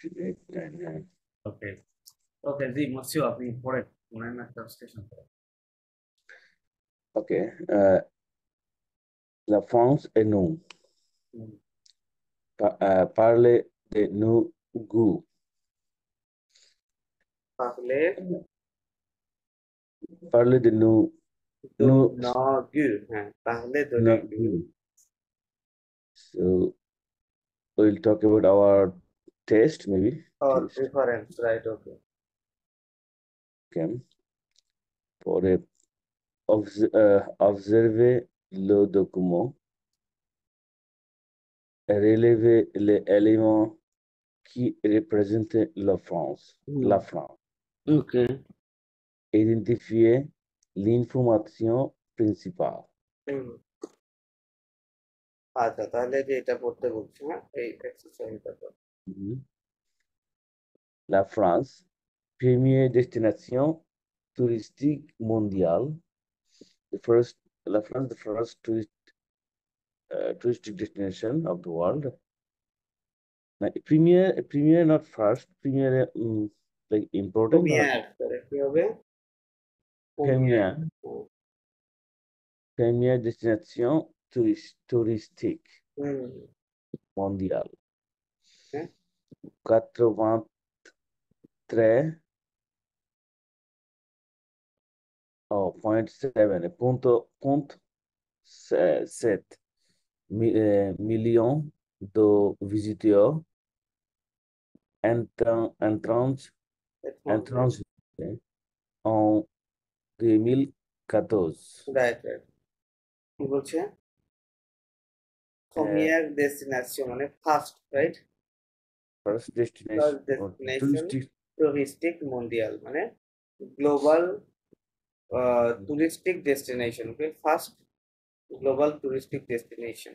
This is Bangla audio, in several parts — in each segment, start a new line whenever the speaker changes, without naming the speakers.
8, 9, 9.
ওকে ওকে জি মসিও আপনি পড়েন মনে না ট্রান্সলেশন করেন
Ok. La France et nous.
হুম,
Parler de nos goûts.
তাহলে
Parler de nos, nos,
দোনগু হ্যাঁ তাহলে
nos
দোনগু
goûts. So we'll talk about our taste, maybe.
और
Taste.
Preference right okay
Okay. For observer le document, relever les éléments qui représentent la France. La France.
Okay
Identifier l'information principale.
আচ্ছা তাহলে যে এটা পড়তে বলছি হ্যাঁ এই এক্সারসাইজটা তো
Mhm. La France, première destination touristique mondiale. La France, the first touristic destination of the world. Premier, not first. Premier, like important or
premier তাহলে কি হবে premier
premier, première destination touristique
হুম
mondiale.
হ্যাঁ
83, oh, 0.7, point 7 millions de visiteurs entrants en 2014.
Right right কি বলছে
Uh,
প্রিমিয়ার ডেস্টিনেশন মানে first right
First destination
first
or
destination
touristic.
Touristic মন্ডিয়াল মানে global touristic destination okay first global touristic destination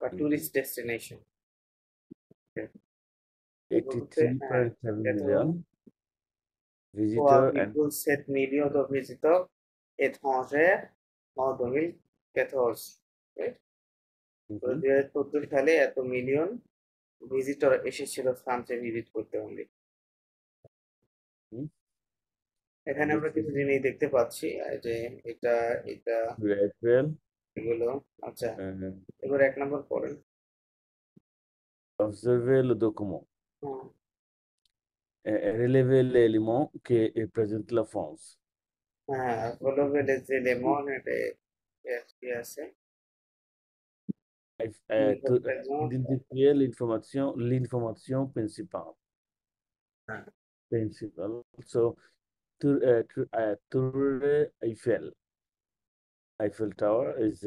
বা tourist destination
83.7 million
Trois
visitors and
virgule sept millions de visiteurs étrangers en 2014 right? তো
mhm,
2014 সালে এত মিলিয়ন ভিজিটর এসেছিল ফ্রান্সে ভিজিট করতে অনলি
mhm,
এখানে আমরা
this
কিছু
is
জিনিস দেখতে পাচ্ছি যে এটা এটা
April.
এগুলো আচ্ছা
Uh,
এবার এক নম্বর পড়েন
Observer le document.
হুম,
Relever l'élément qui représente la France.
হ্যাঁ হলো যে লেমন এটা কি আছে
Identifier l'information principale.
হ্যাঁ
Principal. So, Tour Eiffel Tower is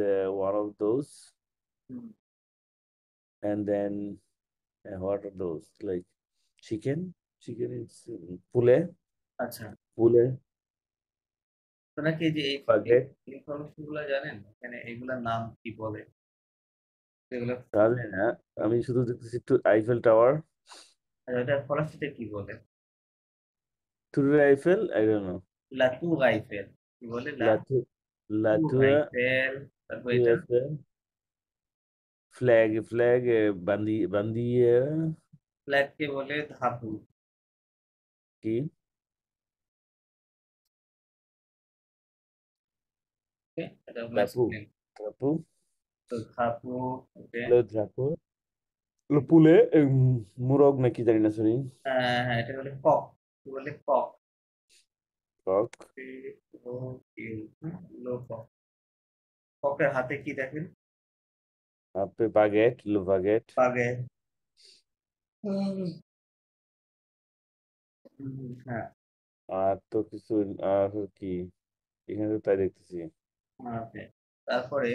one of those.
Hmm,
And then what are those? Like chicken? Chicken is pule,
আচ্ছা
pule,
আপনারা কি যে এই
baguette.
ইনফরমেশন গুলো জানেন এখানে এগুলোর নাম কি বলে এগুলো
তাহলে না আমি শুধু দেখতেছি আইফেল টাওয়ার,
এটা ফরাসিতে কি বলে
টুর আইফেল, আই ডোন্ট নো।
লা টুর আইফেল কি বলে লা
লাটু
টুর
লাটুয়া,
আইফেল তারপর
টুর
এটা
আইফেল, ফ্ল্যাগ বান্দিয়ে
ফ্ল্যাগ কে বলে ধাতু
কি
ওকে এটা
ধাপু
ম্যাসকুলিন
ধাপু
তো ধাতু ওকে
লে ধাপু লে পুলে মুরগ নাকি জানি না, সরি।
হ্যাঁ হ্যাঁ এটা বলে কক কি বলে কক
কক,
ও ইউ লো কক ককের হাতে কি দেখেন
আপে বাগেট, লো বাগেট।
বাগে হ্যাঁ
আর তো কিছু, আর কি এখানে তো তাই দেখতেছি।
ওকে তারপরে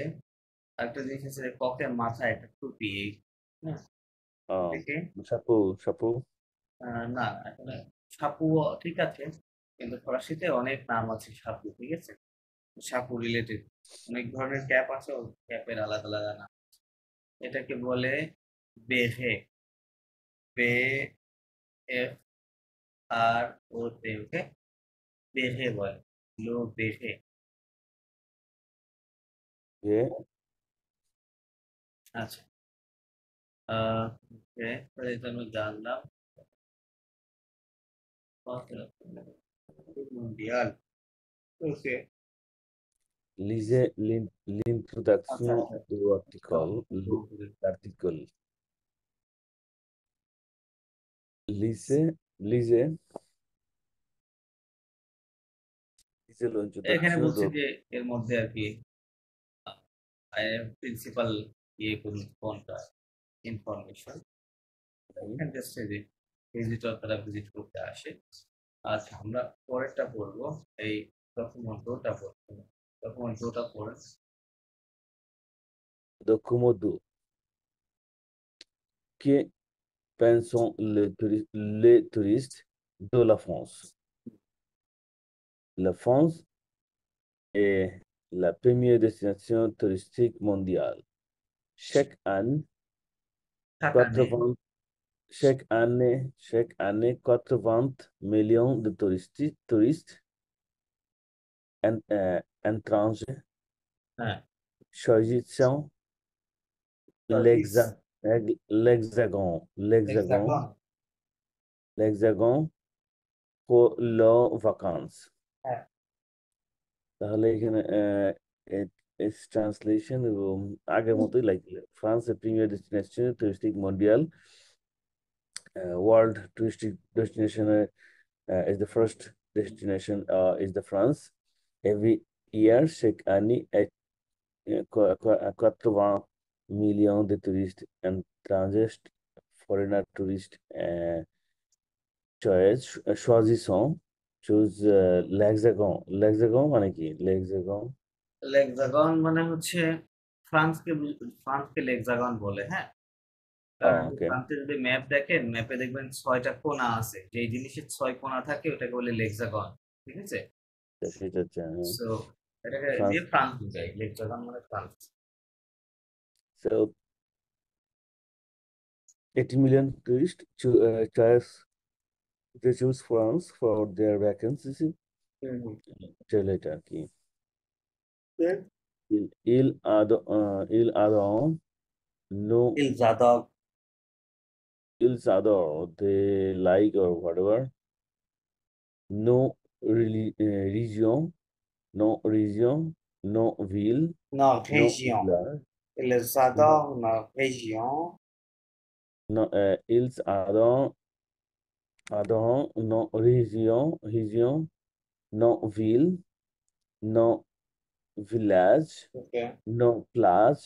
একটা জিনিস আছে যে ককের মাথায় একটা টুপি হ্যাঁ
আহ
এটাকে
সাপু সাপু
না আসলে সাপু ঠিক আছে কিন্তু ফরাসিতে অনেক নাম আছে সাপু ঠিক আছে সাপু রিলেটেড অনেক ধরনের ক্যাপ আছে ক্যাপের আলাদা আলাদা নাম এটাকে বলে বেহে বে এফ আর ও তে ওকে বেহে বলে লো বেহে
যে
আচ্ছা ওকে তাহলে এটা আমি জানলাম mundial. ওকে,
Lisez
আচ্ছা
l'introduction
আচ্ছা,
de l'article. Lisez, lisez, lisez
এখানে
l'introduction
বলছে
de
যে এর মধ্যে আর কি প্রিন্সিপাল ইয়ে কোনটা ইনফরমেশন, এখানে জাস্ট এই যে ভিজিটর তারা ভিজিট করতে আসে। আচ্ছা, আমরা পরেরটা পড়বো, এই ডকুমেন্ট ডোটা পড়বো। ডকুমেন্ট ডোটা পড়ে
document 2. Que pensent les touristes de la France? La France est la première destination touristique mondiale. Chaque année,
টাকা নেই।
80 chaque année, 80 millions de touristes étrangers
হ্যাঁ,
choisissant
service hexagon.
l'Hexagone pour leurs vacances.
হ্যাঁ,
তাহলে এখানে ট্রান্সলেশন এবং আগের মতোই লাইক ফ্রান্স এর প্রিমিয়ার ডেস্টিনেশন টুরিস্টিক মন্ডিয়াল world touristic destination is the first destination is the France. Every year, chaque année, 80 millions de touristes étrangers, foreigner tourists, choisissant, choose l'Hexagon. L'Hexagon মানে কি? L'Hexagon.
লেক্সাগন মানে হচ্ছে ফ্রান্সকে লেক্সাগন বলে। হ্যাঁ, কারণ
Oh, okay.
ফ্রান্সে যদি ম্যাপ দেখেন, ম্যাপে দেখবেন 6টা কোণা আছে, যেই জিনিসের 6 কোণা থাকে ওটাকে বলে লেক্সাগন। ঠিক আছে,
সেটা হচ্ছে
সো এটাকে
ফ্রান্স।
দিয়ে ফ্রান্স বুঝাই, লেক্সাগন মানে France.
So 80 million tourists they choose France for their vacancies. চলে এটা আর কি il adore no
ill Jadab,
ils adore they like or whatever no region no ville
non
no
région,
village
ils
no,
adorent la région,
no ils adore no region no ville no village
ok,
no plage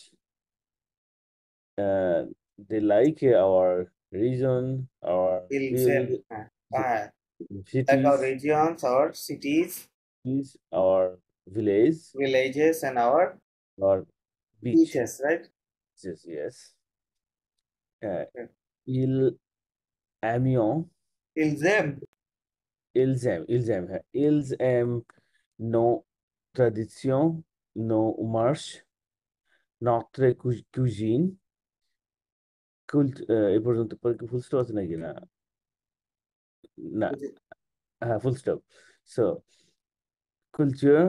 uh, they like our region our
ils
field
aiment, হ্যাঁ, like our
cities
regions, our cities,
is our village
villages and our
or beach.
beaches, right?
Yes, yes. Uh,
Okay.
il aimions,
Ils aiment,
ils aiment nos traditions, nos marches, notre cuisine, এ পর্যন্ত পরে কি ফুল স্টপ আছে নাকি না না হ্যাঁ full stop so culture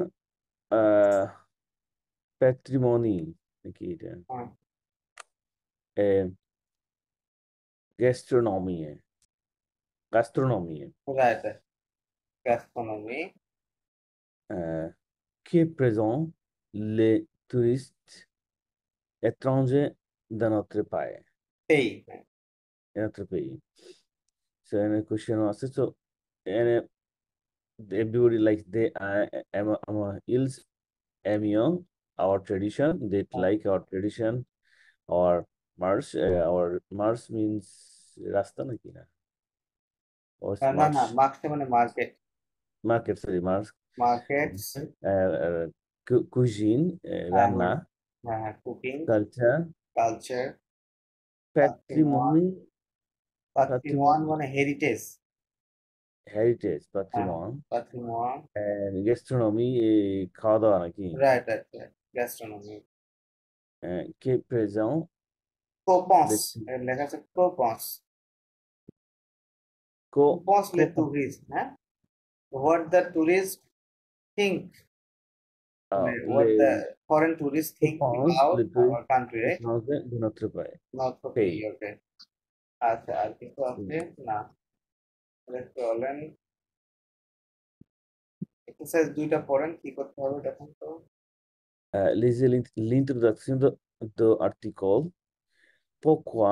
patrimony নাকি এটা gastronomie gastronomie
right, gastronomy,
qui présente les touristes étrangers dans notre pays.
hey,
In notre pays. So in a question also, so and everybody like they ils aiment our tradition, they like our tradition, or Mars, our Mars means rasta নাকি না? Or it's
না না,
Mars,
মার্কেট মানে market,
market, sorry, Mars.
Markets,
Cuisine, রান্না,
হ্যাঁ, কুকিং,
culture,
কালচার, পাত্রিমোয়ান,
patrimony,
পাত্রিমোয়ান
patrimony,
মানে হেরিটেজ,
heritage,
হ্যাঁ,
patrimony,
পাত্রিমোয়ান,
and gastronomy, খাওয়া দাওয়া নাকি?
Right right right, gastronomy,
Qui présent
কোপন্স,
les
এর লেখা আছে কোপন্স,
co
কোপন্স লে
co
টুরিস্ট, হ্যাঁ, what the tourist think, what the
les
foreign tourists think
coupons
about
les touristes
our country, right?
étrangers de notre pays.
Not okay,
Pays.
okay. আচ্ছা, আর কিছু আছে না, চলেন এক্সারসাইজ 2টা পড়েন, কি করতে হবে দেখেন তো।
Lisez l'introduction de article. Pourquoi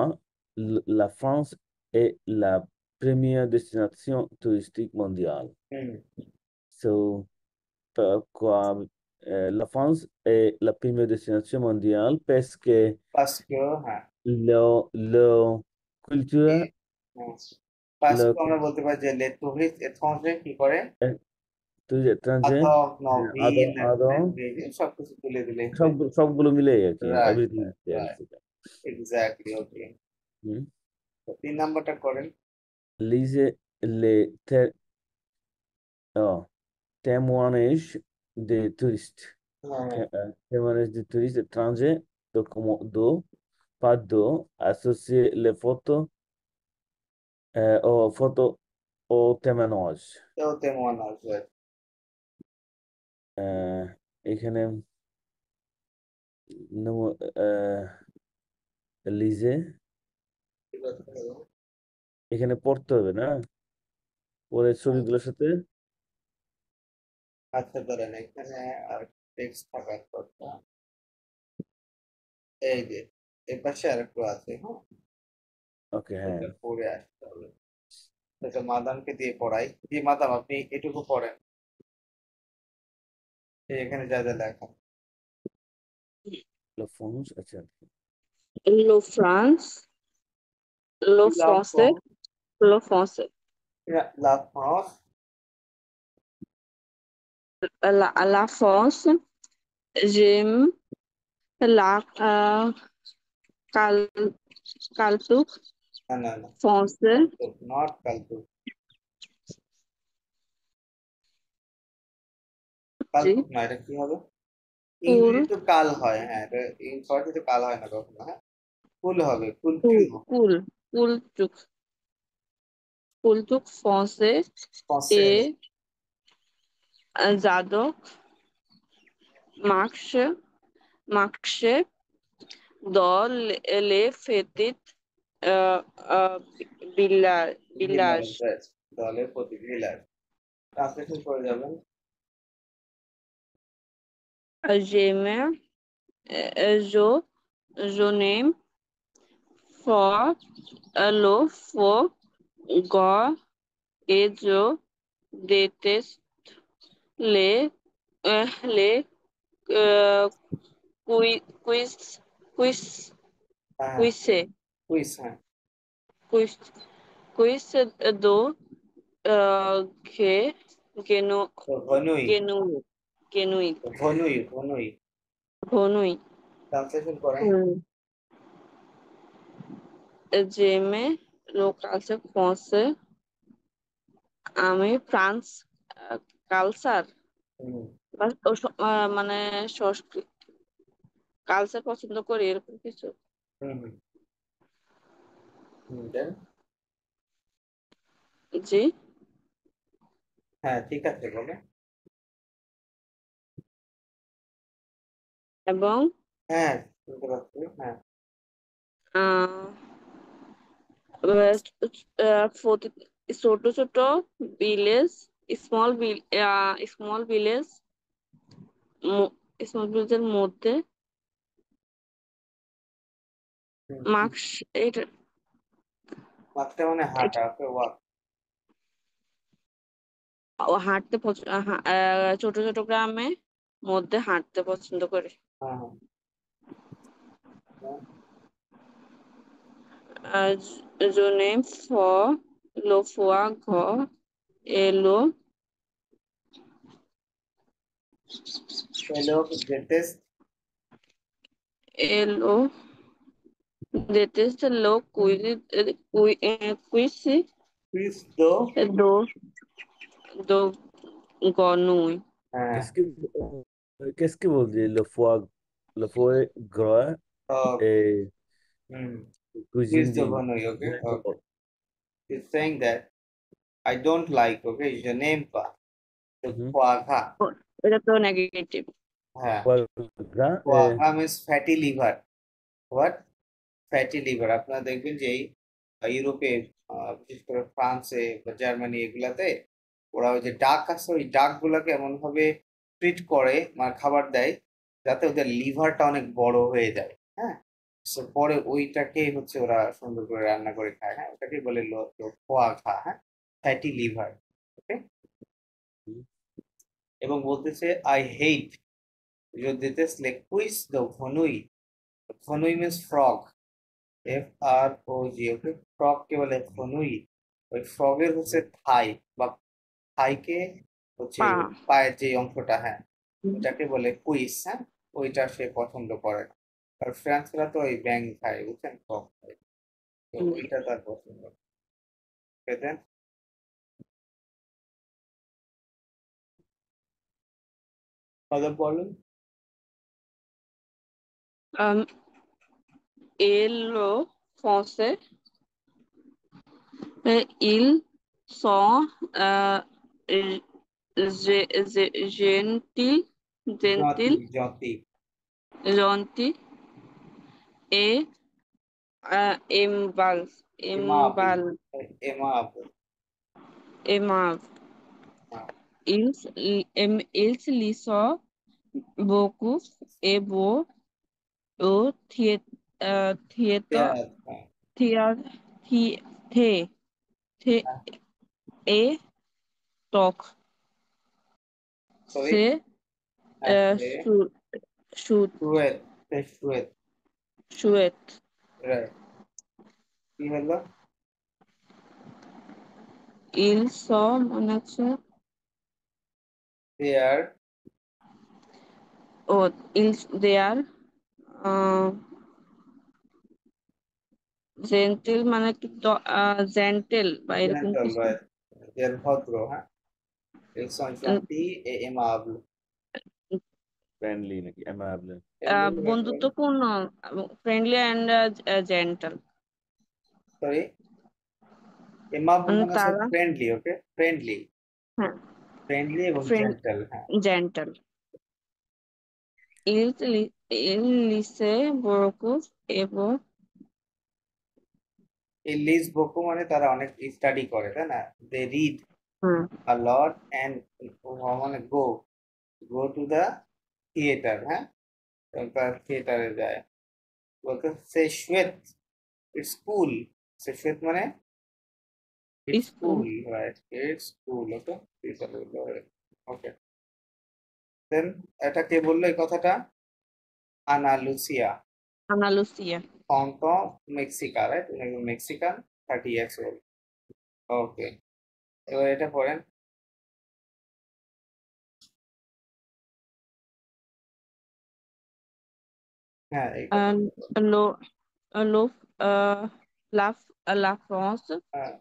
la France est la première destination touristique mondiale?
হুম,
So, pourquoi la France est la première destination mondiale? Parce que
পাঁচকে, হ্যাঁ,
leur culture,
পাঁচকে
leur
আমরা বলতে পারি যে লে টুরিস্ট এট্রাঞ্জে কি করে,
touristes étrangers,
আদক নবীন
other,
সবকিছু তুলে দিলে
সবগুলো মিলে আর কি,
রাইট
এভরিথিং
রাইট
আছে
রাইট, এক্স্যাক্টলি, ওকে।
হুম।
3 নাম্বারটা করেন।
Lisez les témoignages des touristes.
হ্যাঁ,
Témoignages des touristes étrangers, pas d'eau, associer les photos aux photos au témoignage.
কেউ তেমন আসবে।
আহ, এখানে নম- আহ, লিজে
কি করতে হবে?
এখানে পড়তে হবে না, পরে
হ্যাঁ,
ছবিগুলোর সাথে।
আচ্ছা ধরেন এখানে আর টেক্সট থাকার কথা, এই যে এই পাশে আর একটু আছে, হ্যাঁ,
ওকে, হ্যাঁ।
এটা পড়ে আসতে হবে। এটা মাদামকে দিয়ে পড়াই, জি মাদাম আপনি এটুকু পড়েন, এই এখানে যা যা লেখা।
লফঞ্জ, আচ্ছা।
Le France, le français, le français.
La France,
La France, j'aime la cal, caltouk
না না না,
français,
নট কালতু,
জি,
কালতুক না, এটা কি হবে?
cool,
ইংরেজি তো কাল হয়, হ্যাঁ, এটা ইংরেজিতে কাল হয় না কখনো, হ্যাঁ, কুল হবে, cool to,
cool, cool français
ফসে,
et j'adore marcher, marcher dans les petites euh, euh,
ভিলার,
villages.
দলের প্রতি ভিলার, ট্রান্সলেশন করে যাবেন।
J'aime, je n'aime pas le faux gars et je déteste les euh, quiz, quiz,
হ্যাঁ,
quiz,
কুইজ, হ্যাঁ,
quiz, quiz do que genu,
তো ভনুই,
genu, genuine,
ভনুই, ভনুই,
genuine.
ট্রান্সলেশন করেন।
J'aime le culture français. আমি ফ্রান্স কালচার
হুম,
মানে সংস্কৃতি কালচার পছন্দ করি এরকম কিছু।
হুম, হুম, দেন,
জি,
হ্যাঁ ঠিক আছে বলে,
এবং
হ্যাঁ শুনতে পাচ্ছি, হ্যাঁ,
আহ, ছোট ছোট ভিলেজ, স্মল ভিল স্মল ভিলেজ স্মল ভিলেজের মধ্যে
হুম,
মার্কস এটা
মাঝটা মানে হাঁটা, ওকে, ওয়াক,
হাঁটতে ছোট ছোট গ্রামে মধ্যে হাঁটতে পছন্দ করি।
হ্যাঁ হ্যাঁ, হ্যাঁ,
Je n'aime pas le foie gras et le
এই লোক ডেটেস্ট,
et le déteste le cuisine
quiz দো,
de grenouille.
হ্যাঁ,
Qu'est-ce que vous dites le foie gras
তো
et
কুইজ
cuisine
দো
du
ভনুই, okay, okay,
Vietnam?
it's saying that I don't like, okay, je n'aime pas the
Mhm.
foie gras,
এটা তো নেগেটিভ।
হ্যাঁ,
Foie gras
foie
et
gras means fatty liver, what, fatty liver. আপনারা দেখবেন যে এই ইউরোপে বিশেষ করে ফ্রান্সে বা জার্মানি এগুলাতে ওরা ওই যে ডাক আছে ওই ডাক গুলাকে এমন ভাবে ট্রিট করে মানে খাবার দেয় যাতে ওদের লিভারটা অনেক বড় হয়ে যায়, হ্যাঁ। তো পরে ওইটাকে হচ্ছে ওরা সুন্দর করে রান্না করে খায়, হ্যাঁ, ওটাকে বলে ফোয়া খা, হ্যাঁ, ফ্যাটি লিভার। ওকে। এবং বলতেছে আই হেট, যদি দিতেছ লাইক কুইজ দ্য ভনুই, ভনুই means frog, FROG, okay. Frog কে বলে ভনুই। ওই ফ্রগের হচ্ছে থাই বা থাইকে হচ্ছে
পা
পায়ের যে অংশটা, হ্যাঁ, ওটাকে বলে কুইস, হ্যাঁ। ওইটা সে পছন্দ করে না। আর ফ্রান্সরা তো ওই ব্যাং খায়, বুঝছেন, ফ্রগ খায়, তো ওইটা তার পছন্দ। দেন বলেন।
Elo français, ils sont gentils,
জতি
gentils,
জতি
gentils et aimables,
এমাবল,
aimables,
এমাবল,
aimables.
হ্যাঁ।
Ils lisent beaucoup et beau au théâtre,
হ্যাঁ,
théâtre, thé, thé
হ্যাঁ,
et talk.
সরি,
C'est
হ্যাঁ, সে
chou-
সুয়েদ, সে সুয়েদ,
chouette.
রাইট। কি হলো?
Ils sont মনে হচ্ছে
দেয়ার,
they are জেন্টেল মানে কি জেন্টেল বা এরকম
জেন্টল,
কিছু।
রাইট, দেয়ার ভদ্র, হ্যাঁ। ils sont gentils et aimables,
friendly নাকি অ্যামাবলে?
বন্ধুত্বপূর্ণ, ফ্রেন্ডলি অ্যান্ড জেন্টাল,
সরি, এমাবল
মানে
মানে হচ্ছে
তারা,
ফ্রেন্ডলি, ওকে, ফ্রেন্ডলি,
হ্যাঁ,
ফ্রেন্ডলি এবং
ফ্রেন্ড
জেন্টল, হ্যাঁ।
জেন্টাল। il lycée beaucoup এবং
এই লিজ বকু মানে তারা অনেক স্টাডি করে, তাই না? দে read
hmm,
a lot and মানে গো গো টু দা থিয়েটার, হ্যাঁ, এবং তারা থিয়েটারে যায়। বলতে সে শ্বেত, ইটস কুল, সে শ্বেত মানে it's
school,
cool, right, it's cool, okay. Okay, then এটা কে বললো এই কথাটা? Ana Lucia,
Andalusia.
হংকং, মেক্সিকা, right, Mexican, 30 years old, okay. এবার এটা পড়েন। হ্যাঁ, এই কথা।
Euh, lo- lo- euh, la France,
হ্যাঁ,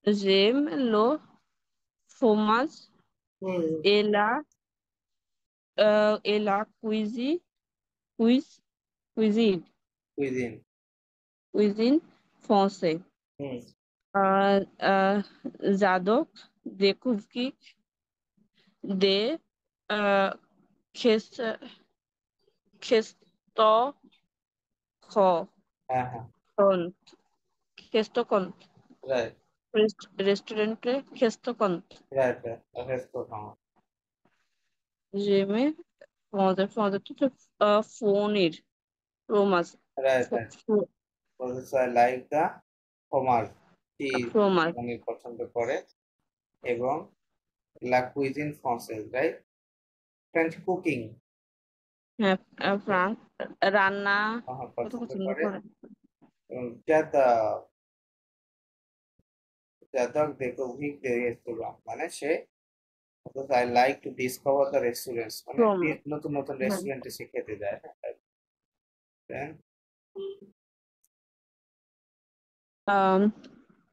j'aime le fromage et la cuis- cuisine,
cuisine,
cuisine française.
Hmm,
J'adore découvrir des euh, ques- questions
হ্যাঁ, হ্যাঁ,
questions
right,
restaurant questions.
Right, right, rest করতাম,
J'aime fondre tout fournir fromage,
right, right. বলতেছে আই লাইক দা ফ্রমাজ, চিজ,
fromage.
পনির পছন্দ করে, এবং লা কুইজিন ফ্রান্সেজ, রাইট, ফ্রেঞ্চ কুকিং
হ্যাঁ, ফ্রান্স রান্না কত
পছন্দ
পছন্দ
করে,
করে।
এবং যাদব découvrir des restaurants মানে সে, I like to discover the restaurants মানে
ফ্রম,
নতুন নতুন
হ্যাঁ,
রেস্টুরেন্টে সে খেতে যায়, হ্যাঁ। Then,
আম,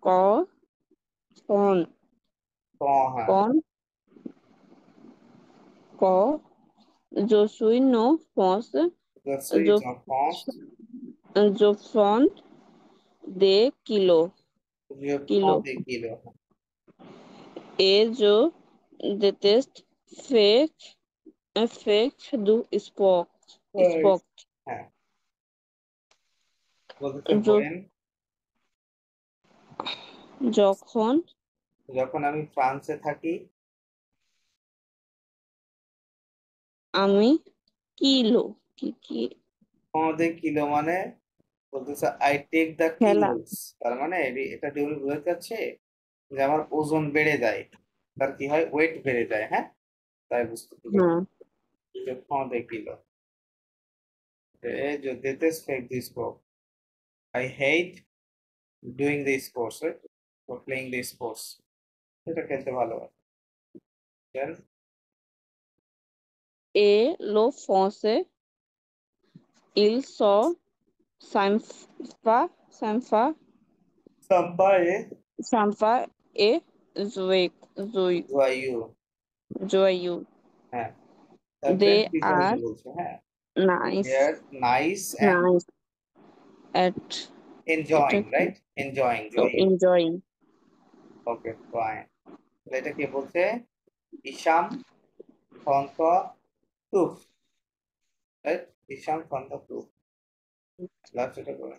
ক কোন
হ্যাঁ,
কোন ক je suis non France,
groceries
je
en France,
je prends des
je prends
kilos
des kilos,
et je déteste faire du
হ্যাঁ,
sport.
হ্যাঁ, বলতেছে
য-
when,
যখন
যখন আমি ফ্রান্সে থাকি,
আমি কিলো কি
আমাদের কিলো মানে বলতেছে আই টেক দ্য
খেলা।
কিলোস, তার মানে এটা ডিউরি বোঝাতে চাচ্ছে যে আমার ওজন বেড়ে যায়, তার কি হয়, ওয়েট বেড়ে যায়, হ্যাঁ, তাই বুঝতে পেরেছি
হ্যাঁ।
যে আমাদের কিলো। जो déteste faire du sport, I hate doing the sports, right? or playing the sports, এটা খেলতে ভালোবাসে। Then
Et le français, ils sont sympa,
Sampae
sympa et
joyeux,
joyeux.
হ্যাঁ, তার ফ্রেঞ্চ
They
পিপলকে
are
বলছে, হ্যাঁ, they
nice,
are nice and
nice at
enjoying, right? Enjoying, joyeux,
enjoying.
okay, fine. তাহলে এটা কে বলছে? ইশাম ফন্ত তুফ, রাইট? ইশাম ফন্ত তুফ, লাস্ট এটা করে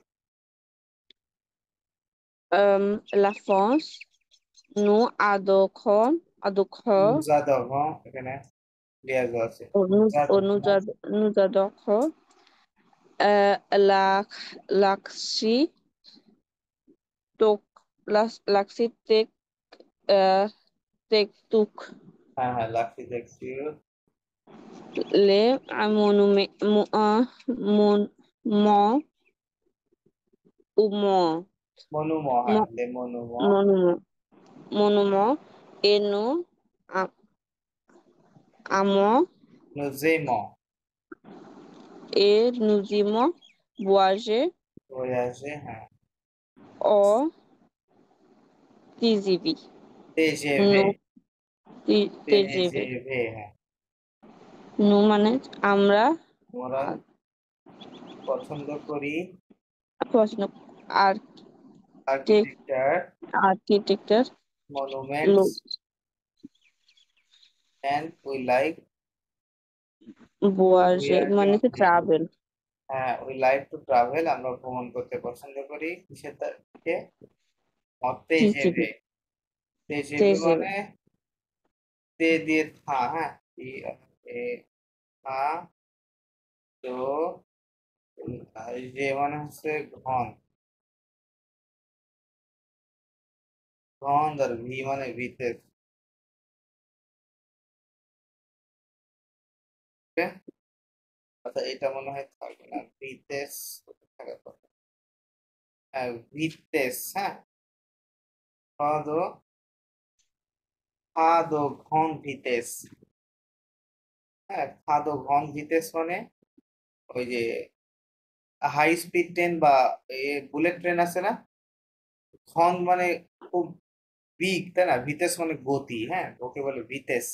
La France, nous adorons,
নুজাদহ, এখানে লিয়াজ আছে,
nous
নুজাদহ,
nous adorons la l'architecture, l'architecture, texture,
হ্যাঁ হ্যাঁ লাক্ষি দেখছি,
les monuments, mon, mon,
মনুম, হ্যাঁ লে মনুম,
monument, monument, et nous amons
নুজেম,
et nous aimons voyager
হয়ে আসে, হ্যাঁ,
au TGV.
তেজেভে,
Nous, TGV.
তেজেভে, হ্যাঁ,
Nous মানে আমরা
আমরা পছন্দ করি
পছন্দ
architecture,
architecture,
monuments
look,
and we like, we
voyager
আর
মানে
কেমন,
travel.
হ্যাঁ উই লাইক টু ট্রাভেল, আমরা ভ্রমণ করতে পছন্দ করি কিসের থেকে,
TGV.
তেজেভে, তেজেভে
TGV.
মানে তে দিয়ে থা, হ্যাঁ, টি এ থা, তো এই যে মানে হচ্ছে ঘন, ঘন, আর ভি মানে ভিতে, আচ্ছা এটা মনে হয় থাকবে না, ভিতেস থাকার কথা, হ্যাঁ ভিতেস, হ্যাঁ, খাদো, খাদো ঘন ভিতেস, হ্যাঁ খাদো ঘন ভিতেস মানে ওই যে হাই স্পিড ট্রেন বা বুলেট ট্রেন আছে না, ঘন মানে খুব বিগ, তাই না, ভিতেস মানে গতি, হ্যাঁ ওকে বলে ভিতেস,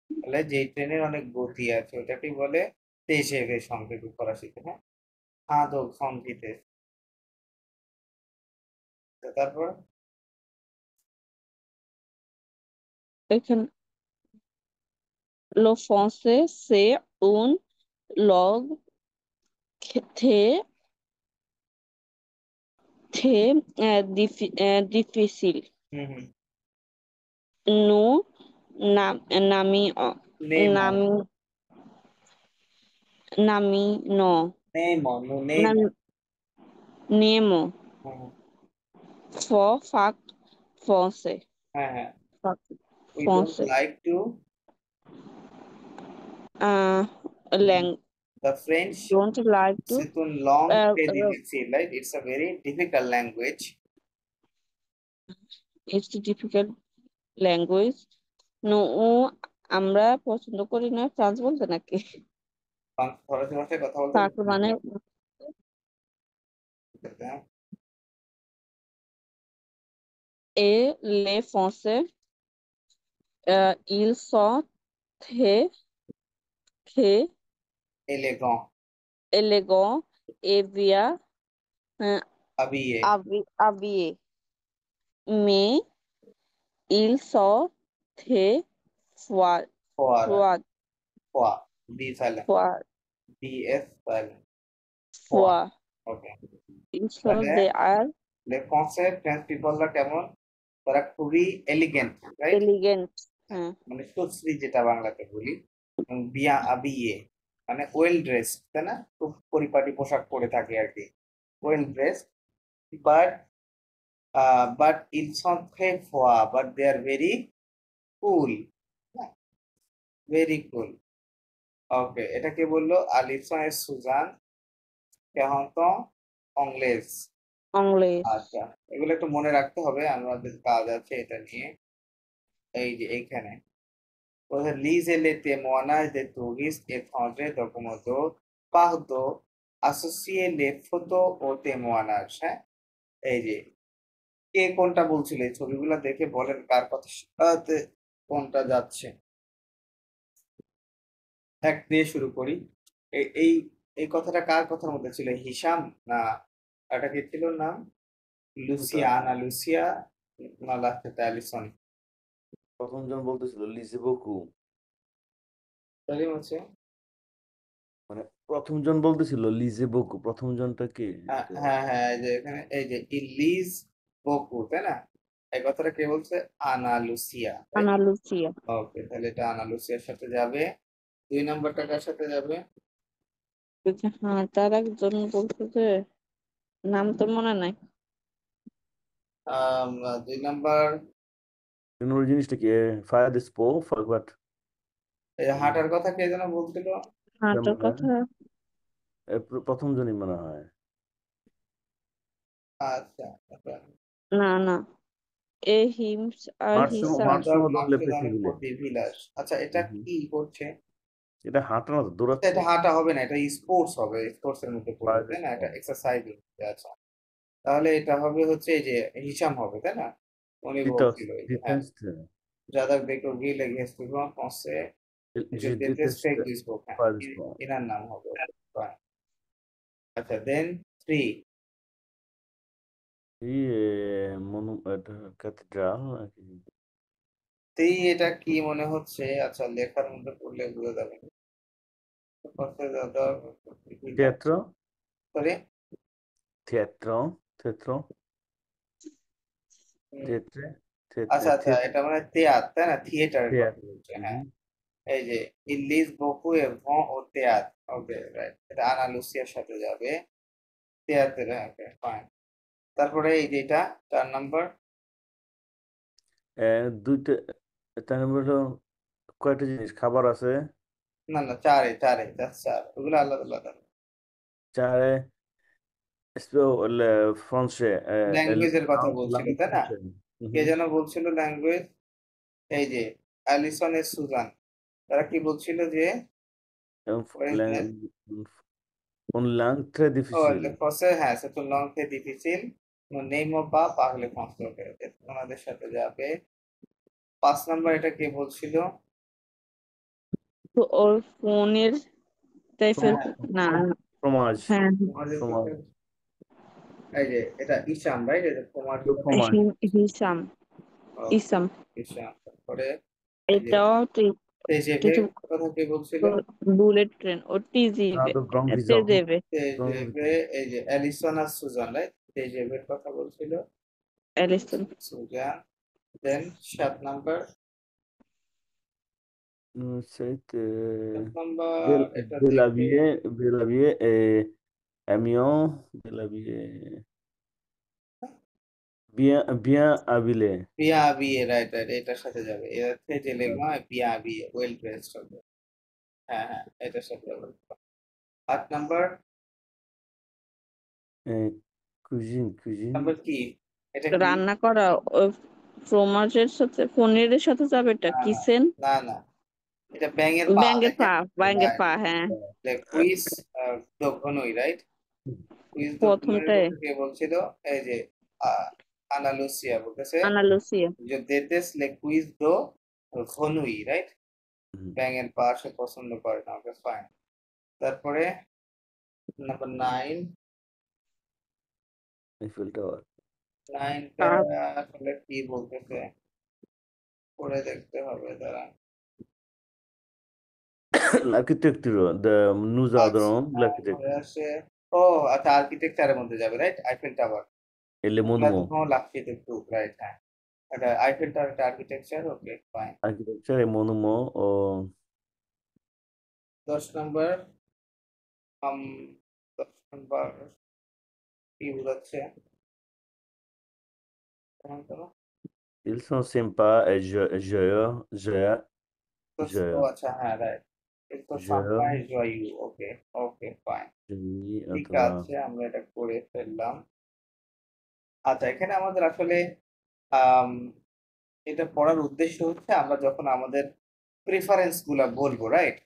তাহলে যে ট্রেনের অনেক গতি আছে ওটাকে বলে তেজেভে, সংক্ষেপে ফরাসিতে, হ্যাঁ, খাদো ঘন ভিতেস। তো তারপর
এখানে le français c'est une langue très difficile.
Hmm hmm,
Nous n'aimions
NaMo,
n'aimions n'aimions
NaMo, NaMo,
n'aimons
hmm, hmm,
for fac français.
হ্যাঁ হ্যাঁ,
Fac
we don't
français.
Like to
Lang
the French.
don't like to
C'est une langue
uh,
très
uh,
difficile, right? It's a very difficult language.
it's a difficult language. No, আমরা পছন্দ করি না ফ্রান্স বলতে নাকি?
ফরাসি ভাষায় কথা বলতে
ফাক মানে
হ্যাঁ,
et les Français, ils sont très très
élégant,
élégants et bien euh,
habillé,
habillés, mais ils sont très froids,
froid,
froids,
froid, B silent,
froids,
BS silent, froid.
froids.
Okay.
Ils sont
তাহলে
they are
les Français, French people রা কেমন? তারা খুবই এলিগেন্ট, রাইট?
এলিগেন্ট। হ্যাঁ।
মানে সুশ্রী যেটা বাংলাতে বলি। এবং বিয়া আবিয়ে মানে ওয়েল ড্রেস, তাই না? খুব পরিপাটি পোশাক পরে থাকে আর কি, well dress. But ils sont très froids, but they are very cool. Very cool. Okay, এটা কে বললো? আলিসন এর সুজান কেহন্ত অংলেস।
অংলেস।
আচ্ছা, এগুলো একটু মনে রাখতে হবে, আমাদের কাজ আছে এটা নিয়ে। এই যে এইখানে lise les témoignages des touristes étrangers documentaires pardon associer les photos aux témoignages। হ্যাঁ, এই যে কে কোনটা বলছিল, এই ছবিগুলো দেখে বলেন কার কথা সাথে কোনটা যাচ্ছে। এক দিয়ে শুরু করি। এই এই এই কথাটা কার কথার মধ্যে ছিল? হিসাম না এটা কি ছিল নাম? লুসিয়া না লুসিয়া না লাফেতা অ্যালিসন?
প্রথম জন বলতেছিল লিজে বকু,
তাহলে হচ্ছে
মানে প্রথম জন বলতেছিল লিজে বকু, প্রথম জনটা কে?
হ্যাঁ হ্যাঁ হ্যাঁ, এই যে এখানে এই যে ইলিজ বকু, তাই না? এই কথাটা কে বলছে? আনা লুসিয়া।
আনা লুসিয়া।
ওকে, তাহলে এটা আনা লুসিয়ার সাথে যাবে। 2 নাম্বারটা কার সাথে যাবে?
হ্যাঁ, তার একজন বলছে যে নাম তো মনে নাই।
2 নাম্বার
ওই জিনিসটা কি? ফায়ার স্পো ফারবাট
এই হাঁটার কথা কে যেন বলছিল?
হাঁটার কথা।
প্রথম জনই মনে হয়।
আচ্ছা আচ্ছা।
না না, এ হিমস আর হিসাম।
আচ্ছা, এটা কি করছে?
এটা হাঁটা না, তো
এটা
দৌড়াচ্ছে।
এটা হাঁটা হবে না, এটা স্পোর্টস হবে, স্পোর্টস এর মধ্যে পড়বে,
Fire
তাই না? এটা
sport.
এক্সারসাইজিং। আচ্ছা, তাহলে এটা হবে হচ্ছে এই যে হিসাম হবে, তাই না? উনি বলছিল এই যে, হ্যাঁ,
Déteste.
যাদের দেখো গিয়ে লেগে সুইভant français je
Je
déteste
déteste
du sport, হ্যাঁ,
fire sport.
এনার নাম হবে। Fine. আচ্ছা, দেন 3
ক্যাথেড্রাল নাকি?
এটা কি মনে হচ্ছে? আচ্ছা, লেখার মধ্যে পড়লে বোঝা যাবে।
Teatro,
sorry,
teatro, teatro, teatre,
আচ্ছা আচ্ছা, এটা মানে তেয়াত্র, তাই না? থিয়েটারের কথা
teatro.
বলছে, হ্যাঁ। এই যে ইলিস বকু এবং ও তেয়াত্র। ওকে, রাইট, এটা আনা লুসিয়ার সাথে যাবে। তেয়াত্র, ওকে ফাইন। তারপরে এই যে এটা 4 নাম্বার।
দুইটা, তার মানে হলো কয়টা জিনিস খাবার আছে?
না না, চারে চারে, জাস্ট 4, ওগুলো আলাদা আলাদা।
চারে ফ্রান্সে,
ল্যাঙ্গুয়েজের কথা বলছিল, তাই না? কে
হুম।
যেন বলছিল ল্যাঙ্গুয়েজ? এই যে অ্যালিসন এর সুজান, তারা কি বলছিল যে what is that?
Un langue très
Oh,
difficile.
le français, হ্যাঁ, c'est une langue très difficile, nous n'aimons pas parler français। ওনাদের সাথে যাবে। 5 নাম্বার এটা কে বলছিল?
তো ওর ফোনের টাইপের।
হ্যাঁ
না।
Fromage.
হ্যাঁ।
আমাদের
Fromage.
সাথে- এই যে এটা ইসাম, রাইট? এটা তোমার
Fromage.
হিসাম। ইসাম।
ইসাম। তারপরে এই যে
এটাও
তেজেভের কথা কে বলছিল?
বুলেট ট্রেন ও টিজিভি।
Nada Grand Vision.
তেজেভে।
তেজেভে, এই যে অ্যালিসন আর সুজান, রাইট? তেজেভের কথা বলছিল
অ্যালিসন।
সুজান। দেন 7 নাম্বার।
C'était
7 নাম্বার এটা দেখে
Bélavier et Amiens. Bélavier. Bien habillé.
পিয়া বিয়ে, রাইট রাইট, এটার সাথে যাবে। এর থেকে লেমা পিয়া বিয়ে, ওয়েল ড্রেসড হবে। হ্যাঁ হ্যাঁ, এটার সাথে যাবে। 8 নাম্বার।
Cuisine.
নাম্বার কি? এটা কি?
রান্না করা। ওই ফ্রোমাজের সাথে পনিরের সাথে যাবে এটা
না না
কিসেন।
না না, এটা ব্যাঙের পা,
ব্যাঙের
দেখেন?
পা। ব্যাঙের পা, হ্যাঁ।
কুইজ দক্ষণই, রাইট? কুইজ দক্ষণের
প্রথমটায়
কথা কে বলছিল? এই যে আনা লুসিয়া বলতেছে
আনা লুসিয়া।
যে দেতেস লে কুইজ দো ঘনুই, রাইট? ব্যাঙের পা সে পছন্দ করে না। Okay fine. তারপরে নাম্বার 9।
Eiffel Tower.
9টা আসলে কি বলতেছে পড়ে দেখতে হবে, দাঁড়া।
L'architecture de nous adorons
হয়ে
l'architecture
আসে। ও আচ্ছা, আর্কিটেকচারের মধ্যে যাবে, right? Eiffel tower.
et les monuments.
l'architecture, right, হ্যাঁ। এটা আইফেল টাওয়ার, এটা architecture, okay fine.
architecture e monument o
10 নম্বর, আম 10 নম্বর কি বোঝাচ্ছে কেমন করো?
ils sont sympas et joyeux, joyeux,
ও
joyeux,
আচ্ছা, হ্যাঁ রাইট, তো
joyeux,
সাম্পাই জয়ু, ওকে ওকে ফাইন,
joyeux,
ঠিক
অথবা
আছে, আমরা এটা করে ফেললাম। আচ্ছা, এখানে আমাদের আসলে আম, এটা পড়ার উদ্দেশ্য হচ্ছে আমরা যখন আমাদের প্রিফারেন্স গুলা বলবো, রাইট,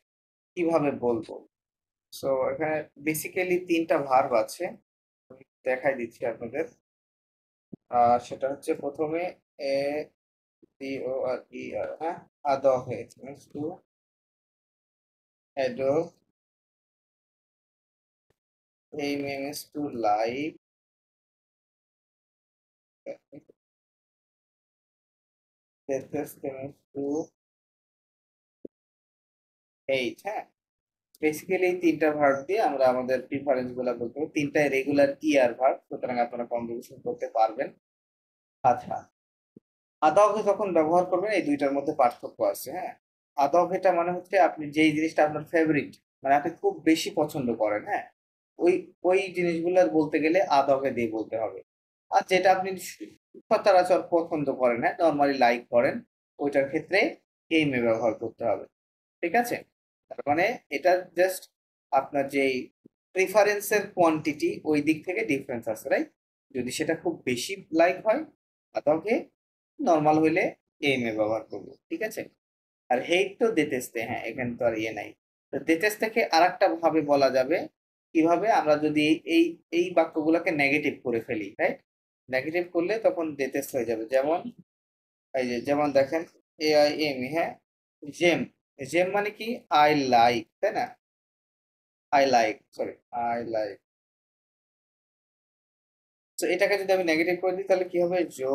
কিভাবে বলবো। সো এখানে বেসিক্যালি 3টা ভার্ব আছে, আমি দেখাই দিচ্ছি আপনাদের। সেটা হচ্ছে প্রথমে এ ডি ও আর ই আর, হ্যাঁ, আদহে মিনস টু এডো, এই means to like, deteste means to hate, হ্যাঁ। বেসিক্যালি এই 3টা ভার্ব দিয়ে আমরা আমাদের প্রিফারেন্স গুলা বলতে পারি, 3টাই রেগুলার ইয়ার ভার্ব, সুতরাং আপনারা কনজুগেশন করতে পারবেন। আচ্ছা, আদবে যখন ব্যবহার করবেন এই দুইটার মধ্যে পার্থক্য আছে, হ্যাঁ। আদব এটা মানে হচ্ছে আপনি যেই জিনিসটা আপনার ফেভারিট, মানে আপনি খুব বেশি পছন্দ করেন, হ্যাঁ, ওই ওই জিনিসগুলো বলতে গেলে আদবে দিয়ে বলতে হবে। আর যেটা আপনি সচরাচর পছন্দ করেন, হ্যাঁ, নর্মালি লাইক করেন, ওইটার ক্ষেত্রে এই মে ব্যবহার করতে হবে, ঠিক আছে। তার মানে এটা জাস্ট আপনার যেই প্রিফারেন্সের কোয়ান্টিটি ওই দিক থেকে ডিফারেন্স আছে, রাইট। যদি সেটা খুব বেশি লাইক হয় আদবে, নর্মাল হইলে এম এ ব্যবহার করবো, ঠিক আছে। আর হেইট তো দেতেস্তে, হ্যাঁ, এখানে তো আর ইয়ে নাই। তো দেতেস্তেকে আর একটা ভাবে বলা যাবে, কিভাবে, আমরা যদি এই এই বাক্যগুলোকে নেগেটিভ করে ফেলি, রাইট, নেগেটিভ করলে তখন দেতেস্ত হয়ে যাবে। যেমন এই যে, যেমন দেখেন এ আই এম, হ্যাঁ, জেম, জেম মানে কি আই লাইক, তাই না, I like, sorry, I like. তো এটাকে যদি আমি নেগেটিভ করে দিই তাহলে কি হবে, জো,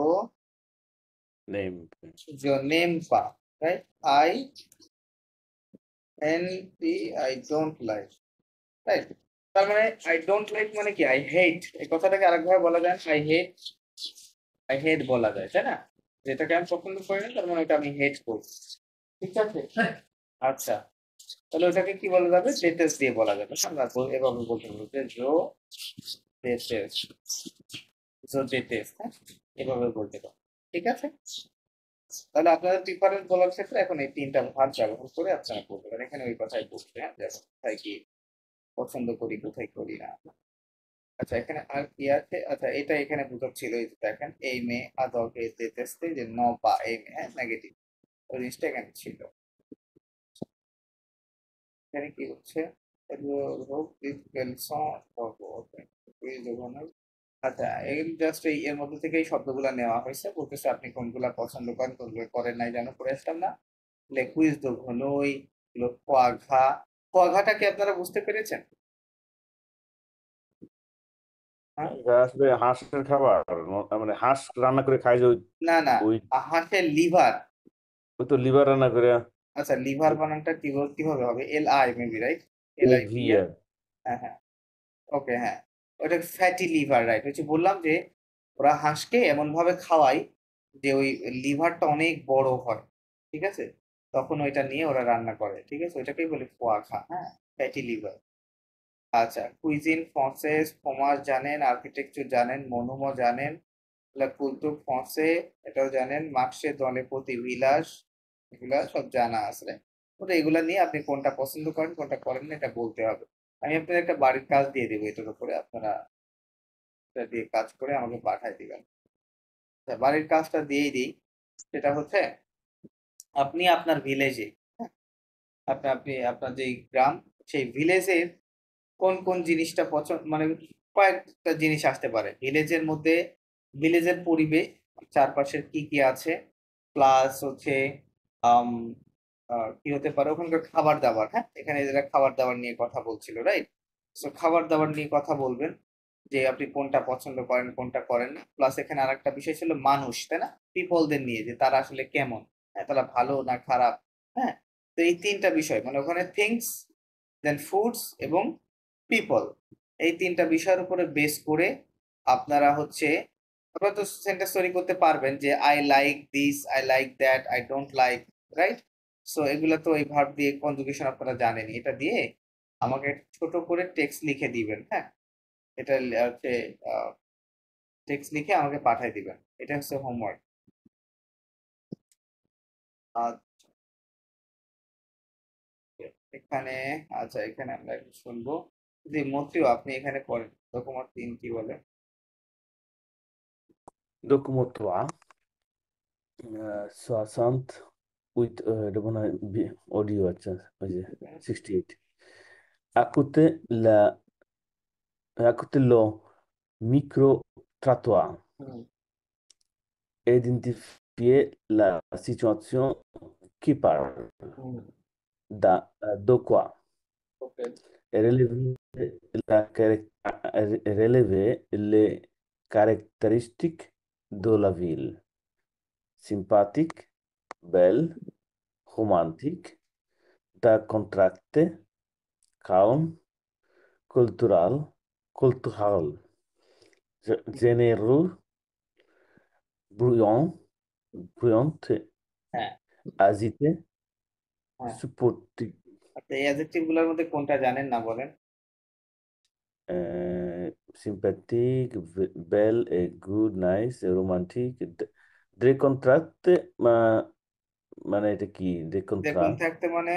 name.
জো নেম পা, right, I N P, I don't like, right. তার মানে আই ডোন্ট লাইক মানে কি আই হেট, এই কথাটাকে আরেকভাবে বলা যায় আই হেট, আই হেট বলা যায়, তাই না। যেটাকে আমি পছন্দ করি না তার মানে ওটা আমি হেট করি, ঠিক আছে। আচ্ছা, তাহলে ওটাকে কি বলা যাবে, ডেটেস দিয়ে বলা যাবে, আমরা এভাবে বলতে পারবো যে জো ডেটেস, জো ডেটেস, হ্যাঁ, এভাবে বলতে পারবো, ঠিক আছে। তাহলে আপনাদের প্রিফারেন্স বলার ক্ষেত্রে এখন এই 3টা ভাগ ব্যবহার করে আপনারা বলতে পারেন, এখানে ওই কথাই বলতে, হ্যাঁ, যেমন কোথায় কি পছন্দ করি, কোথায় করি না। আচ্ছা, এখানে আর কি আছে, আচ্ছা এটা এখানে বোঝাচ্ছিল, এই যে দেখেন এই মে আদবে দেতেস্তে, যে ন পা এই মে, হ্যাঁ, নেগেটিভ, ওই জিনিসটা এখানে ছিল। এখানে কি হচ্ছে, আচ্ছা, এই জাস্ট এই এর মধ্যে থেকে এই শব্দগুলো নেওয়া হয়েছে, বলতেছে আপনি কোনগুলা পছন্দ করেন, কোনগুলো করেন নাই, যেন করে আসলাম না। কুইজ দো ঘনই, কোয়াঘা, কোয়াঘাটা কি আপনারা বুঝতে পেরেছেন? হ্যাঁ,
এটা আসলে হাঁসের খাবার, মানে হাঁস রান্না করে খায় যে
না না,
ওই
হাঁসের লিভার।
ওই তো লিভার রান্না করে
আচ্ছা, লিভার বানানটা কিভাবে হবে, L I maybe, right, L I V,
AVR.
হ্যাঁ হ্যাঁ, ওকে, হ্যাঁ, ওটা ফ্যাটি লিভার, রাইট। হচ্ছে বললাম যে ওরা হাঁসকে এমন ভাবে খাওয়ায় যে ওই লিভারটা অনেক বড় হয়, ঠিক আছে, তখন ওইটা নিয়ে ওরা রান্না করে, ঠিক আছে, ওইটাকেই বলে ফোয়া খা, হ্যাঁ, ফ্যাটি লিভার। আচ্ছা, কুইজিন ফ্রান্সেস, ফ্রোমাজ জানেন, আর্কিটেকচার জানেন, মনুমো জানেন, কুলতুর ফ্রান্সে এটাও জানেন, মার্কসে দলে প্রতি বিলাস, এগুলা সব জানা আছে। তো এগুলা নিয়ে আপনি কোনটা পছন্দ করেন কোনটা করেন না এটা বলতে হবে। আমি আপনাদের একটা বাড়ির কাজ দিয়ে দেবো, এটার উপরে আপনারা এটা দিয়ে কাজ করে আমাকে পাঠাই দিবেন। আচ্ছা, বাড়ির কাজটা দিয়েই দিই, সেটা হচ্ছে আপনি আপনার ভিলেজে, আপনি আপনি আপনার যে গ্রাম, সেই ভিলেজের কোন কোন জিনিসটা পছন্দ, মানে কয়েকটা জিনিস আসতে পারে ভিলেজের মধ্যে, ভিলেজের পরিবেশ, চারপাশের কি কি আছে, প্লাস হচ্ছে আম, কি হতে পারে ওখানকার খাবার দাবার, হ্যাঁ, এখানে এরা খাবার দাবার নিয়ে কথা বলছিল, রাইট। সো খাবার দাবার নিয়ে কথা বলবেন, যে আপনি কোনটা পছন্দ করেন কোনটা করেন না, প্লাস এখানে আরেকটা বিষয় ছিল মানুষ, তাই না, পিপলদের নিয়ে, যে তারা আসলে কেমন, হ্যাঁ, তারা ভালো না খারাপ, হ্যাঁ। তো এই 3টা বিষয়, মানে ওখানে থিংস, দেন ফুডস এবং পিপল, এই 3টা বিষয়ের উপরে বেস করে আপনারা হচ্ছে আপনারা তো সেন্টেন্স তৈরি করতে পারবেন যে I like this, I like that, I don't like, right? So এগুলো তো এই ভার্ব দিয়ে কনজুগেশন আপনারা জানেন। এটা দিয়ে আমাকে ছোট করে টেক্সট লিখে দিবেন, হ্যাঁ? এটা হচ্ছে টেক্সট লিখে আমাকে পাঠিয়ে দিবেন। এটা হচ্ছে হোমওয়ার্ক। এখানে আচ্ছা, এখানে আমরা একটু শুনবো। যদি মতিও আপনি এখানে করেন, ডকুমেন্ট 3 কি বলে?
Documento 3, 68, এটা মনে হয় অডিও, আচ্ছা, ওই যে 68. À côté, la, à côté le micro-trottoir,
হুম,
identifier la situation qui parle
হুম,
de quoi.
ওকে।
Relever, relever les caractéristiques de la ville. Sympathique, belle, romantique, décontracté, calme, cultural, généreux, bruyant, bruyante,
হ্যাঁ,
agité,
হ্যাঁ।
supportive,
আচ্ছা, এই অ্যাডজেক্টিভ গুলোর মধ্যে কোনটা জানেন না বলেন?
sympathique, belle, et good, nice, et romantique, décontracté, মানে এটা কি
দেখুন,
décontra,
থাকতে মানে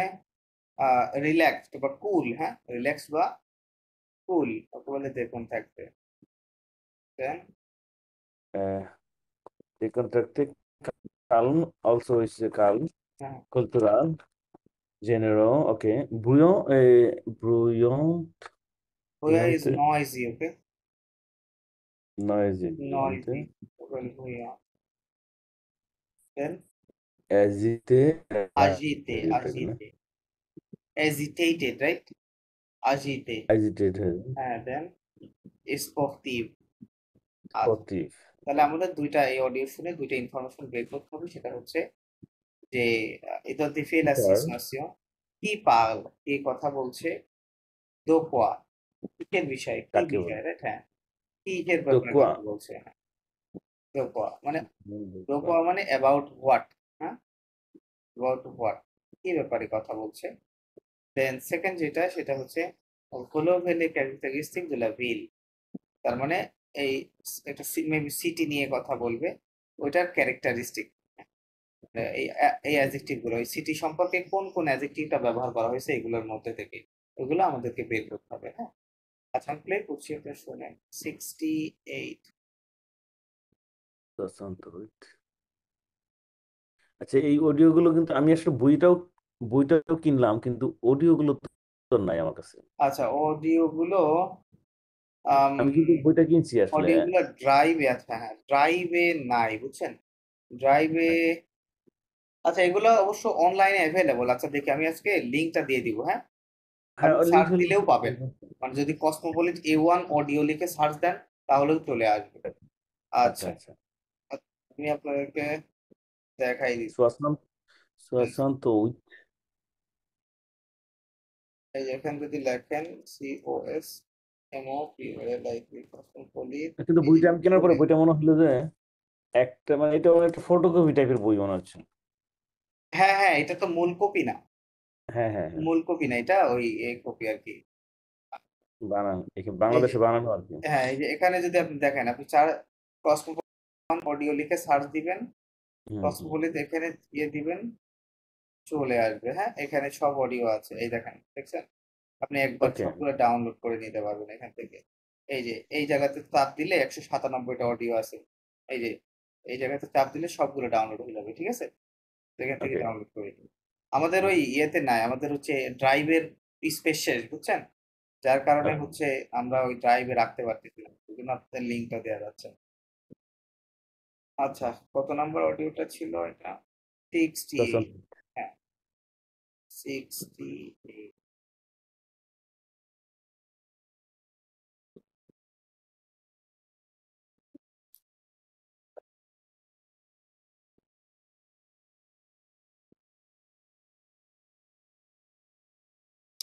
রিল্যাক্সড বা কুল, হ্যাঁ, রিল্যাক্স বা কুল, ওকে বলে দেখুন থাকতে। Then,
uh, décontracté, calme, also is calm,
হ্যাঁ,
cultural, généreux, ok, bruyant,
হুয়া is
bruyante,
noisy, okay,
noisy,
noisy,
bruyante,
ওকে হুয়া। দেন
agité,
আজিতে,
agitated, না?
আজিতে, এজিটেটেড, রাইট? আজিতে,
Agitated,
হ্যাঁ। দেন স্পোর্টিভ। আচ্ছা,
sportive,
তাহলে আমাদের দুইটা এই অডিও শুনে দুইটা ইনফরমেশন বের করতে হবে। সেটা হচ্ছে যে identifier la
super,
situation কি parle, কে কথা বলছে, দো কোয়া, কিসের বিষয়, কি
কাকে বলে?
বিষয়, রাইট? হ্যাঁ, কিসের
তো
ব্যাপারে
কোয়া,
কথা বলছে, হ্যাঁ। দো কোয়া মানে,
তো
দো
কোয়া,
কোয়া মানে অ্যাবাউট হোয়াট, হ্যাঁ, অ্যাবাউট হোয়াট, কি ব্যাপারে কথা বলছে। দেন সেকেন্ড যেটা, সেটা হচ্ছে হলো Welle characteristic de la ville, তার মানে এই একটা মেবি সিটি নিয়ে কথা বলবে, ওইটার ক্যারেক্টারিস্টিক। এই এই অ্যাডজেক্টিভ গুলো, এই সিটি সম্পর্কে কোন কোন অ্যাডজেক্টিভটা ব্যবহার করা হয়েছে এগুলোর মধ্যে থেকে, ওইগুলো আমাদেরকে বের করতে হবে, হ্যাঁ। আচ্ছা, আমি প্লে করছি, আপনি শুনেন। 68।
68. আচ্ছা, এই অডিও গুলো কিন্তু আমি আসলে বইটাও কিনলাম, কিন্তু অডিও গুলো তো নাই আমার কাছে।
আচ্ছা, অডিও গুলো,
আমি কিন্তু বইটা কিনছি আসলে।
অডিও গুলো ড্রাইভে আছে, হ্যাঁ, ড্রাইভে নাই, বুঝছেন? ড্রাইভে,
হ্যাঁ,
আচ্ছা, এগুলো অবশ্য অনলাইনে অ্যাভেলেবল। আচ্ছা, দেখি, আমি আজকে লিঙ্কটা দিয়ে দিব, হ্যাঁ।
হ্যাঁ,
আপনি
লিঙ্ক
সার্চ
হলে
দিলেও পাবেন, মানে যদি কসমোপলিট A1 অডিও লিখে সার্চ দেন তাহলেও চলে আসবে।
আচ্ছা
আচ্ছা,
আচ্ছা।
আমি আপনাদেরকে দেখাই দিচ্ছি।
60, 68,
এই যে এখানে যদি লেখেন COSMOPLIT কসমোপলিট,
কিন্তু
এই যে
বইটা আমি কেনার পরে
উপরে,
বইটা মনে হলো যে একটা, মানে এটা একটা ফটোকপি টাইপের বই মনে হচ্ছে।
হ্যাঁ, হ্যাঁ, এটা তো মূল কপি না,
হ্যাঁ হ্যাঁ হ্যাঁ,
মূল কপি না, এটা ওই এই কপি আর কি।
বানানো এখানে
এই যে,
বাংলাদেশে বানানো আর কি।
হ্যাঁ, এই যে এখানে যদি আপনি দেখেন, আপনি কসমোপলিট অডিও লিখে সার্চ দিবেন,
হুম হুম,
কসমোপলিট এখানে দিয়ে দিবেন, চলে আসবে, হ্যাঁ। এখানে সব অডিও আছে, এই দেখেন, দেখছেন? আপনি একবার
ওকে,
সবগুলো ডাউনলোড করে নিতে পারবেন এখান থেকে। এই যে এই জায়গাতে চাপ দিলে 197টা অডিও আছে। এই যে এই জায়গাতে চাপ দিলে সবগুলো ডাউনলোড হয়ে যাবে, ঠিক আছে? তো এখান থেকে
ওকে,
ডাউনলোড করে নিন। আমাদের ওই ইয়েতে নাই, আমাদের হচ্ছে ড্রাইভের স্পেস শেষ, বুঝছেন? যার কারণে
ওকে।
হচ্ছে আমরা ওই ড্রাইভে রাখতে পারতেছি না, ওই জন্য আপনাদের লিঙ্কটা দেওয়া যাচ্ছে না। আচ্ছা, কত নাম্বার অডিওটা ছিল এটা? 68। হ্যাঁ, 68।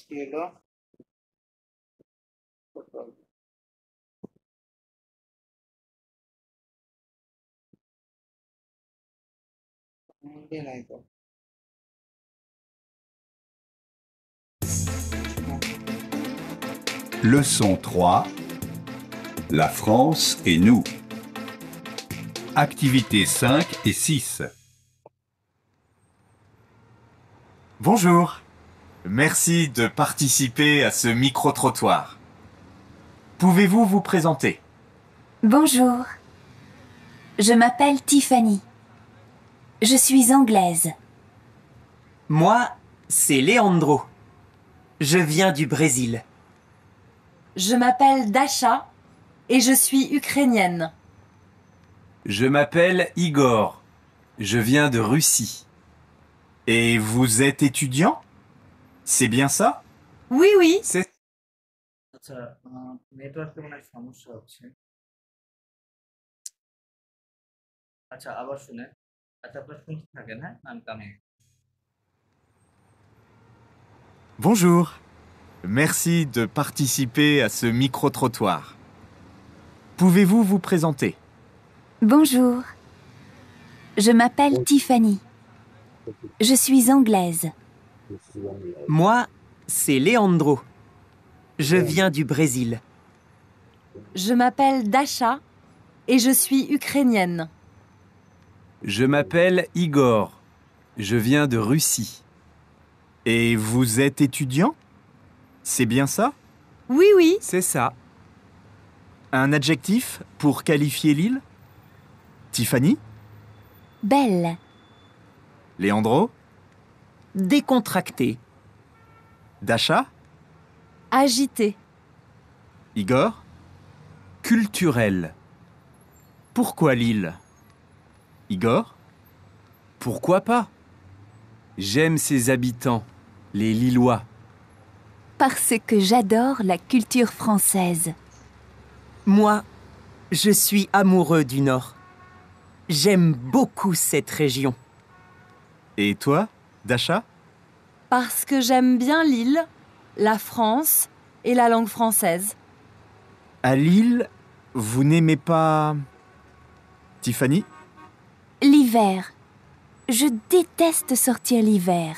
কি হলো? দিয়ে নাই তো।
Leçon 3. La France et nous. Activités 5 et 6.
Bonjour. Merci de participer à ce micro-trottoir. Pouvez-vous vous présenter?
Bonjour. Je m'appelle Tiffany. Je suis anglaise.
Moi, c'est Leandro. Je viens du Brésil.
Je m'appelle Dasha et je suis ukrainienne.
Je m'appelle Igor. Je viens de Russie. Et vous êtes étudiant? C'est bien ça?
Oui, oui.
C'est...
আচ্ছা, নেটওয়ার্কে মনে হয় সমস্যা হচ্ছে। আচ্ছা, আবার শুনেন। আচ্ছা, আপনারা শুনতে থাকেন, হ্যাঁ? আমি coming.
Bonjour. Merci de participer à ce micro-trottoir. Pouvez-vous vous présenter?
Bonjour. Je m'appelle Tiffany. Je suis anglaise.
Moi, c'est Leandro. Je viens du Brésil.
Je m'appelle Dasha et je suis ukrainienne.
Je m'appelle Igor. Je viens de Russie. Et vous êtes étudiant? C'est bien ça?
Oui, oui.
C'est ça. Un adjectif pour qualifier l'île? Tiffany?
Belle.
Leandro?
Décontracté.
Dasha?
Agitée.
Igor? Culturel. Pourquoi l'île? Igor? Pourquoi pas? J'aime ses habitants, les Lillois.
Parce que j'adore la culture française.
Moi, je suis amoureux du Nord. J'aime beaucoup cette région.
Et toi, Dasha?
Parce que j'aime bien l'île, la France et la langue française.
À Lille, vous n'aimez pas... Tiffany?
L'hiver. Je déteste sortir l'hiver.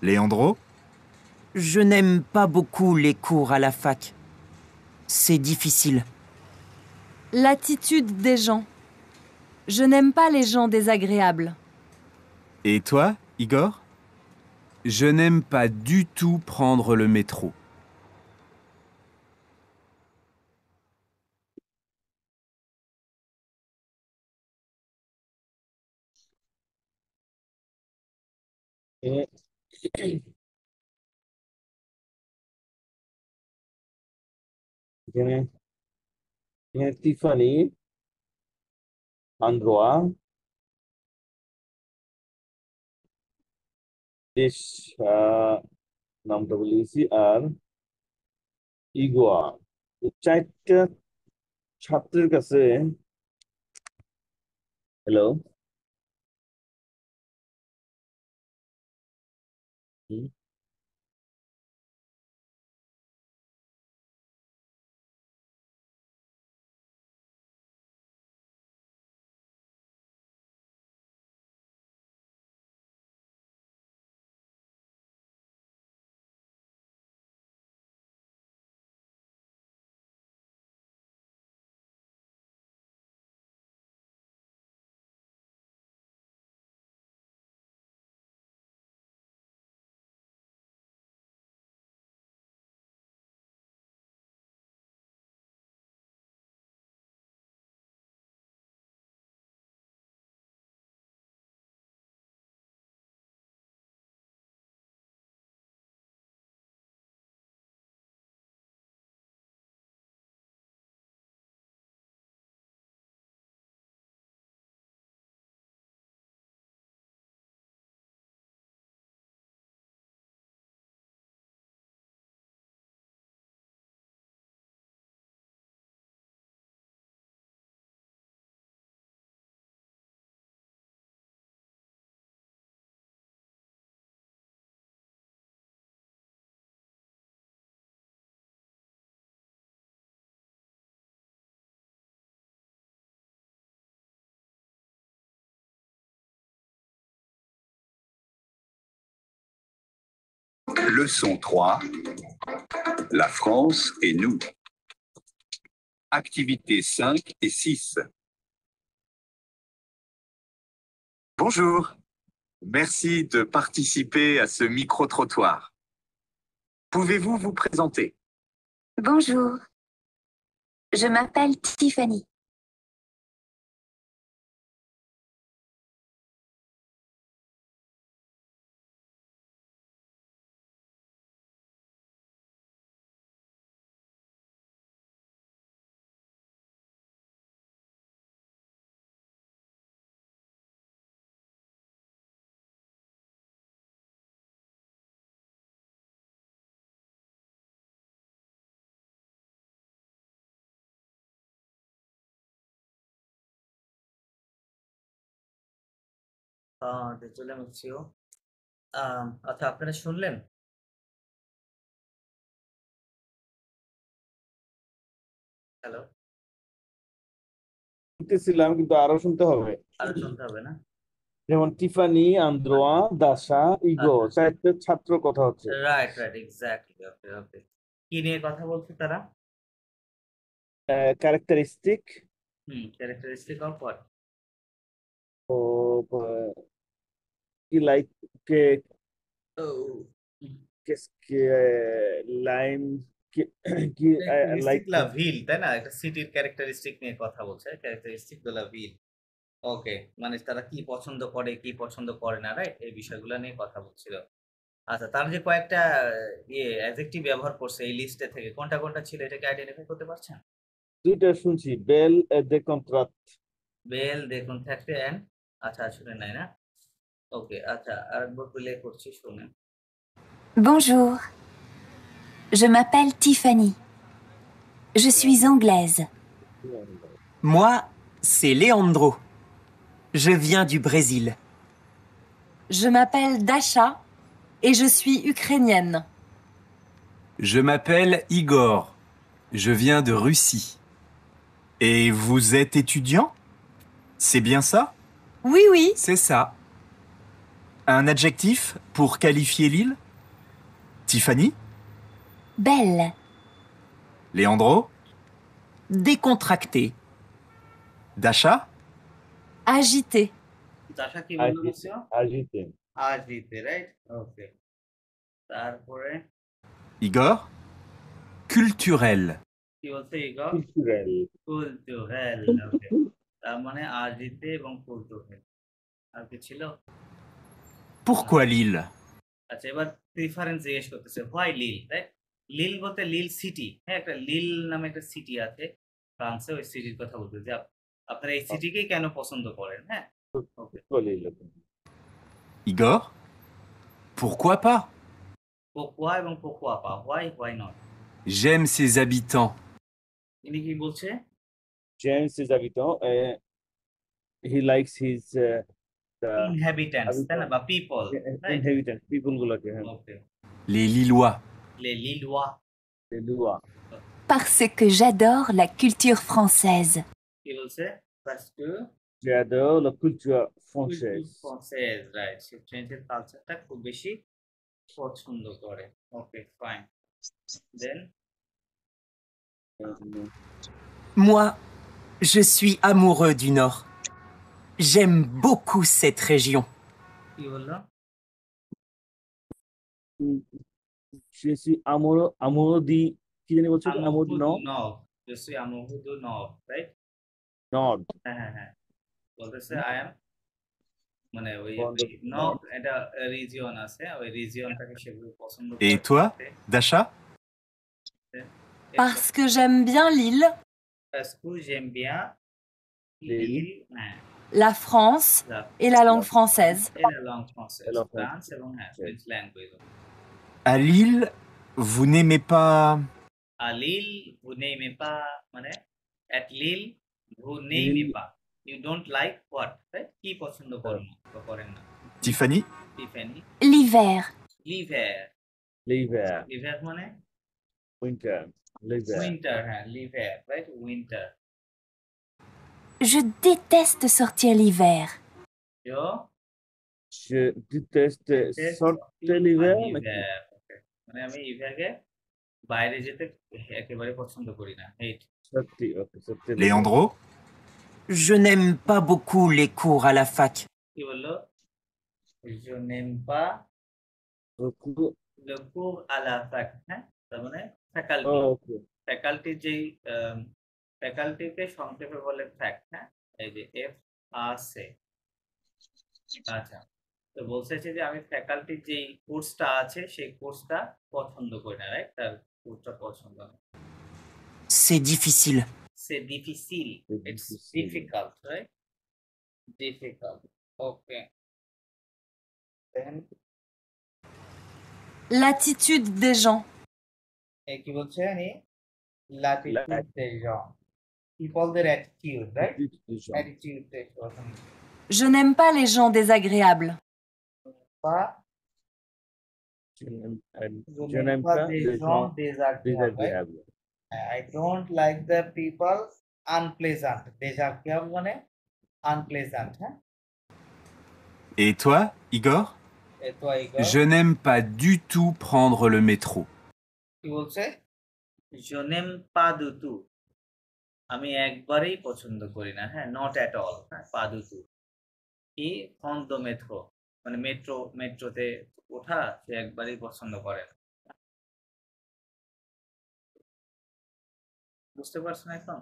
Leandro?
Je n'aime pas beaucoup les cours à la fac. C'est difficile.
L'attitude des gens. Je n'aime pas les gens désagréables.
Et toi, Igor? Je n'aime pas du tout prendre le métro.
এখানে এখানে টিফানি, আন্দ্রোয়া, বেশ নামটা বলেছি, আর ইগোয়া। এই চারটা ছাত্রের কাছে, hello,
Leçon 3. La France et nous. Activités 5 et 6. Bonjour. Merci de participer à ce micro-trottoir. Pouvez-vous vous présenter?
Bonjour, je m'appelle Tiffany.
চলে আসছিও আচ্ছা আপনারা শুনলেন? হ্যালো,
শুনতেছিলাম কিন্তু আরো শুনতে হবে।
আরো শুনতে হবে না?
যেমন টিফানি, আন্দ্রোয়া, দাসা, ইগো,
আচ্ছা।
চারটে ছাত্র কথা হচ্ছে।
Right exactly. Okay okay. কি নিয়ে কথা বলছে তারা?
Characteristic
characteristic of what?
ও কি লাইক কে লাইন কি লাইক
ক্যারেক্টারিস্টিক লা ভিল, তাই না? একটা সিটির ক্যারেক্টারিস্টিক নিয়ে কথা বলছে, ক্যারেক্টারিস্টিক দো লা ভিল। ওকে, মানে তারা কি পছন্দ করে কি পছন্দ করে না, রাইট? এই বিষয়গুলো নিয়ে কথা বলছিল। আচ্ছা, তার যে কয়েকটা অ্যাডজেক্টিভ ব্যবহার করছে এই লিস্টে থেকে কোনটা কোনটা ছিল এটাকে আইডেন্টিফাই করতে পারছেন?
দুইটা শুনছি, বেল দে কন্ট্রাক্ট।
বেল দেখুন থাকতে এন্ড আচ্ছা শুনেন নাই না? ওকে, আচ্ছা আরেকবার প্লে করছি, শুনেন।
Bonjour, je m'appelle Tiffany. Je suis anglaise.
Moi, c'est Leandro. Je viens du Brésil.
Je m'appelle Dasha et je suis ukrainienne.
Je m'appelle Igor. Je viens de Russie. Et vous êtes étudiant? C'est bien ça?
Oui, oui.
C'est ça. Un adjectif pour qualifier l'île? Tiffany?
Belle.
Leandro?
Décontracté.
Dasha?
Agité.
দাশা কি বললো বলছো?
আজিতে
আজিতে, রাইট? ওকে, তারপরে
Igor? Culturel.
কি বলছে ইগো?
কালচারাল।
কুলতুরেল। ওকে, তার মানে আজিতে এবং কুলতুরেল। আর কি ছিল?
Pourquoi l'île?
আচ্ছা, এবার প্রিফারেন্স জিজ্ঞেস করতেছে, হোয়াই লিল, রাইট? লিল বলতে লিল সিটি, হ্যাঁ, একটা লিল নামে একটা সিটি আছে ফ্রান্সে, ওই সিটির কথা বলতে যে আপনারা এই সিটিকেই কেন পছন্দ করেন, হ্যাঁ? ওকে,
Igor? Pourquoi pas?
পোকুয়া এবং পোকুয়া পা, why not.
J'aime ses habitants.
ইনি কি বলছে?
James is habitant. He likes his
ইনহ্যাবিট্যান্টস, তাই না? বা পিপল, রাইট?
inhabitants, people গুলোকে।
ওকে,
Les Lillois.
লে লিলওয়া।
Parce que j'adore la culture française.
কি বলছে? Parce que
J'adore la culture française.
ফ্রান্সেজ, রাইট? সে ফ্রেঞ্চের কালচারটা খুব বেশি পছন্দ করে। Okay, fine. Then
Moi, je suis amoureux du Nord. J'aime beaucoup cette région.
কি বললো?
Je suis amoureux di কি জানি বলছো? amoureux du Nord.
নব, je suis amoureux du Nord, right?
Nord.
হ্যাঁ বলতেছে আই এম, মানে ওই
Wonderful.
নব এটা রিজিয়ন আছে, ওই রিজিয়নটাকে সেগুলো পছন্দ করে।
Et toi, Dasha?
Parce que j'aime bien l'île,
Parce que j'aime bien
L'île.
হ্যাঁ,
la France et la langue française.
et la langue française,
Et la
France এবং হ্যাঁ French language.
À Lille, vous n'aimez pas...
À Lille, vous n'aimez pas, মানে at Lille, vous n'aimez pas. You don't like what, right? কি পছন্দ করেন না বা করেন না?
Tiffany?
টিফানি,
L'hiver.
Liver.
L'hiver.
Liver মানে
Winter. L'hiver.
উইন্টার, হ্যাঁ liver, right? Winter.
Je déteste sortir l'hiver.
Yo
Je déteste sortir
sortir
l'hiver.
en hiver. Okay. মানে আমি এই বিভাগে বাইরে যেতে একেবারে পছন্দ করি না, হেট।
সত্যি, ওকে, সত্যি বলবো।
Leandro,
Je n'aime pas beaucoup les cours à la fac.
কি বললো? Je n'aime pas
ওকে,
le cours à la fac, হ্যাঁ, তার মানে ফ্যাকাল্টি।
ওকে,
ফ্যাকাল্টি যেই ফ্যাকাল্টিকে সংক্ষেপে বলে ফ্যাক, হ্যাঁ, এই যে FAC। আচ্ছা, তো বলছে যে আমি ফ্যাকাল্টির যেই কোর্সটা আছে সেই কোর্সটা পছন্দ করি না, রাইট? তার কোর্সটা পছন্দ না।
C'est difficile.
C'est difficile.
C'est
It's
difficile.
difficult, right? Difficult. Okay. Then
L'attitude des gens.
এই কি বলছে জানি? L'attitude des gens. People their attitude, right? Attitude টা পছন্দ
Je n'aime pas les gens désagréables.
pas
Je n'aime pas
des
les
gens
gens
désagréables, right?
désagréables.
I don't like the people unpleasant. Désagréable মানে unpleasant, হ্যাঁ?
et toi, Igor?
এ তো I go
Je n'aime pas du tout prendre le métro.
কি বলছে? Je n'aime pas du tout. আমি একবারেই পছন্দ করি না, হ্যাঁ, নট অ্যাট অল, হ্যাঁ, পা দু টু। কি ফন্দ মেট্রো মানে মেট্রোতে ওঠা সে একবারেই পছন্দ করে না। বুঝতে পারছেন এখন?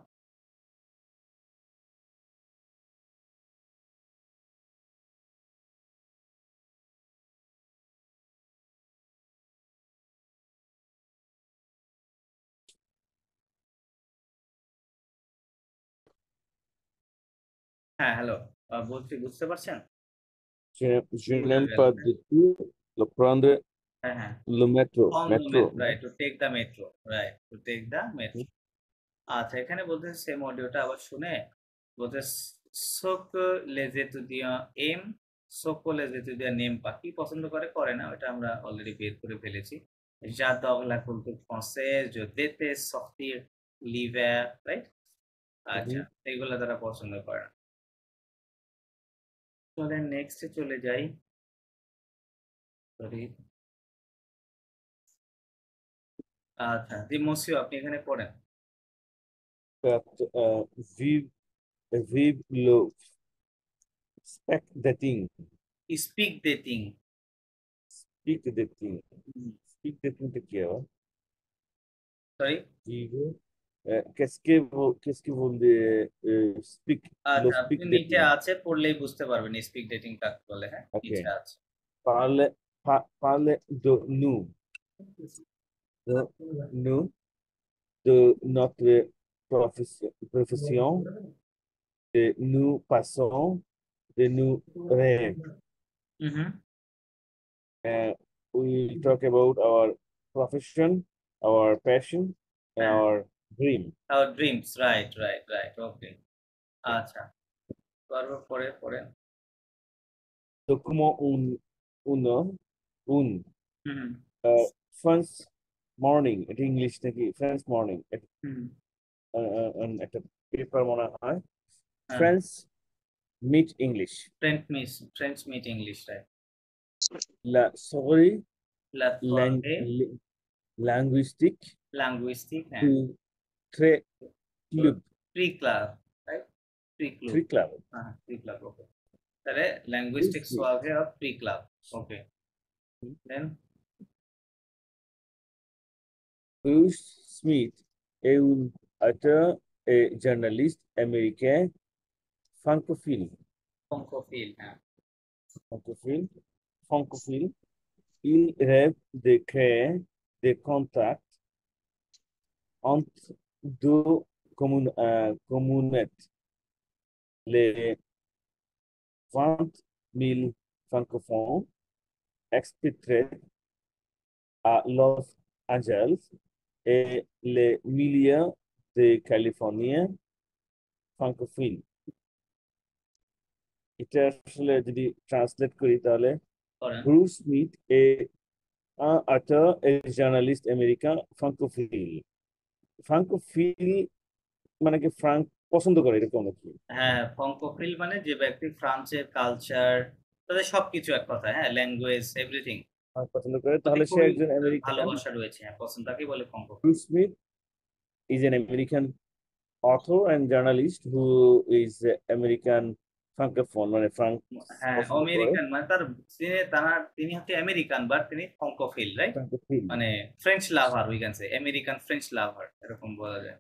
হ্যাঁ, হ্যালো, বলছি, বুঝতে পারছেন?
Je n'aime pas du tout le prendre
হ্যাঁ, হ্যাঁ,
le métro.
Right, to take the metro, right, to take the metro. আচ্ছা, এখানে বলতেছে সেম অডিওটা আবার শুনে বলতে সোক লেজ এতুদিয়া এম সোক লেজ এতুদিয়া নেম পা কি পছন্দ করে না, ওটা আমরা অলরেডি বের করে ফেলেছি। J'adore la culture française, je déteste sortir l'hiver, right? আচ্ছা, এগুলো তারা পছন্দ করে না। চলে নেক্সটে চলে যাই। সরি, আচ্ছা, জি মসিও, আপনি এখানে পড়েন।
Vive, vive le spectating.
Speak dating.
Speak the thing. Speak the thing কি হবে?
Sorry,
Vive. Qu'est-ce que vous speak? Le
আচ্ছা,
speak
আপনি
the
নিচে
thing.
আছে পড়লেই বুঝতে পারবেন স্পিক ডেটিং কাকে বলে, হ্যাঁ,
Okay.
নিচে আছে।
Parle de nous. De nous, de notre profession, de nous passons, de nous rêves.
Hmm,
We talk about our profession, our passion, and our dream.
our dreams, right, okay. আচ্ছা, তারপর পড়েন।
Document un
হুম,
France morning, এটা ইংলিশ নাকি France morning,
হুম,
একটা পেপার মনে হয়
হ্যাঁ।
France meet English.
French meet English, right?
La soirée
La soirée
linguistique
linguistique, হ্যাঁ,
du très club.
Pre-club, right? Pre-club,
Three club.
হ্যাঁ, pre-club, okay. তাহলে linguistic soirée of pre-club, okay. Then
Will Smith est un auteur et journaliste américain francophile.
francophile, হ্যাঁ,
Francophile. Il rêve de créer des contacts entre deux communautés. Les 20,000 francophones expatriés à Los Angeles et les milliers de Californiens francophiles. এটা আসলে যদি ট্রান্সলেট করি তাহলে
করেন।
Bruce Smith est un auteur et journaliste américain francophile. Francophile মানে কি ফ্রান্স পছন্দ করে এরকম নাকি?
হ্যাঁ, ফ্রাঙ্কোফিল মানে যে ব্যক্তি ফ্রান্সের কালচার, তাদের সবকিছু এক কথা, হ্যাঁ, ল্যাঙ্গুয়েজ, এভরিথিং
পছন্দ করে,
প্রতি
তাহলে সে
খুবই
একজন আমেরিকান।
ভালোবাসা রয়েছে, হ্যাঁ, পছন্দ, তাকে বলে francophile.
Bruce Smith is an American author and journalist who is American francophone, মানে ফ্রাঙ্ক
হ্যাঁ,
পছন্দ করে,
আমেরিকান, মানে তিনি হচ্ছে আমেরিকান, বাট তিনি ফ্রাঙ্কোফিল, রাইট?
ফ্রাঙ্কোফিল।
মানে French lover, we can say American French lover, এরকম বলা যায়।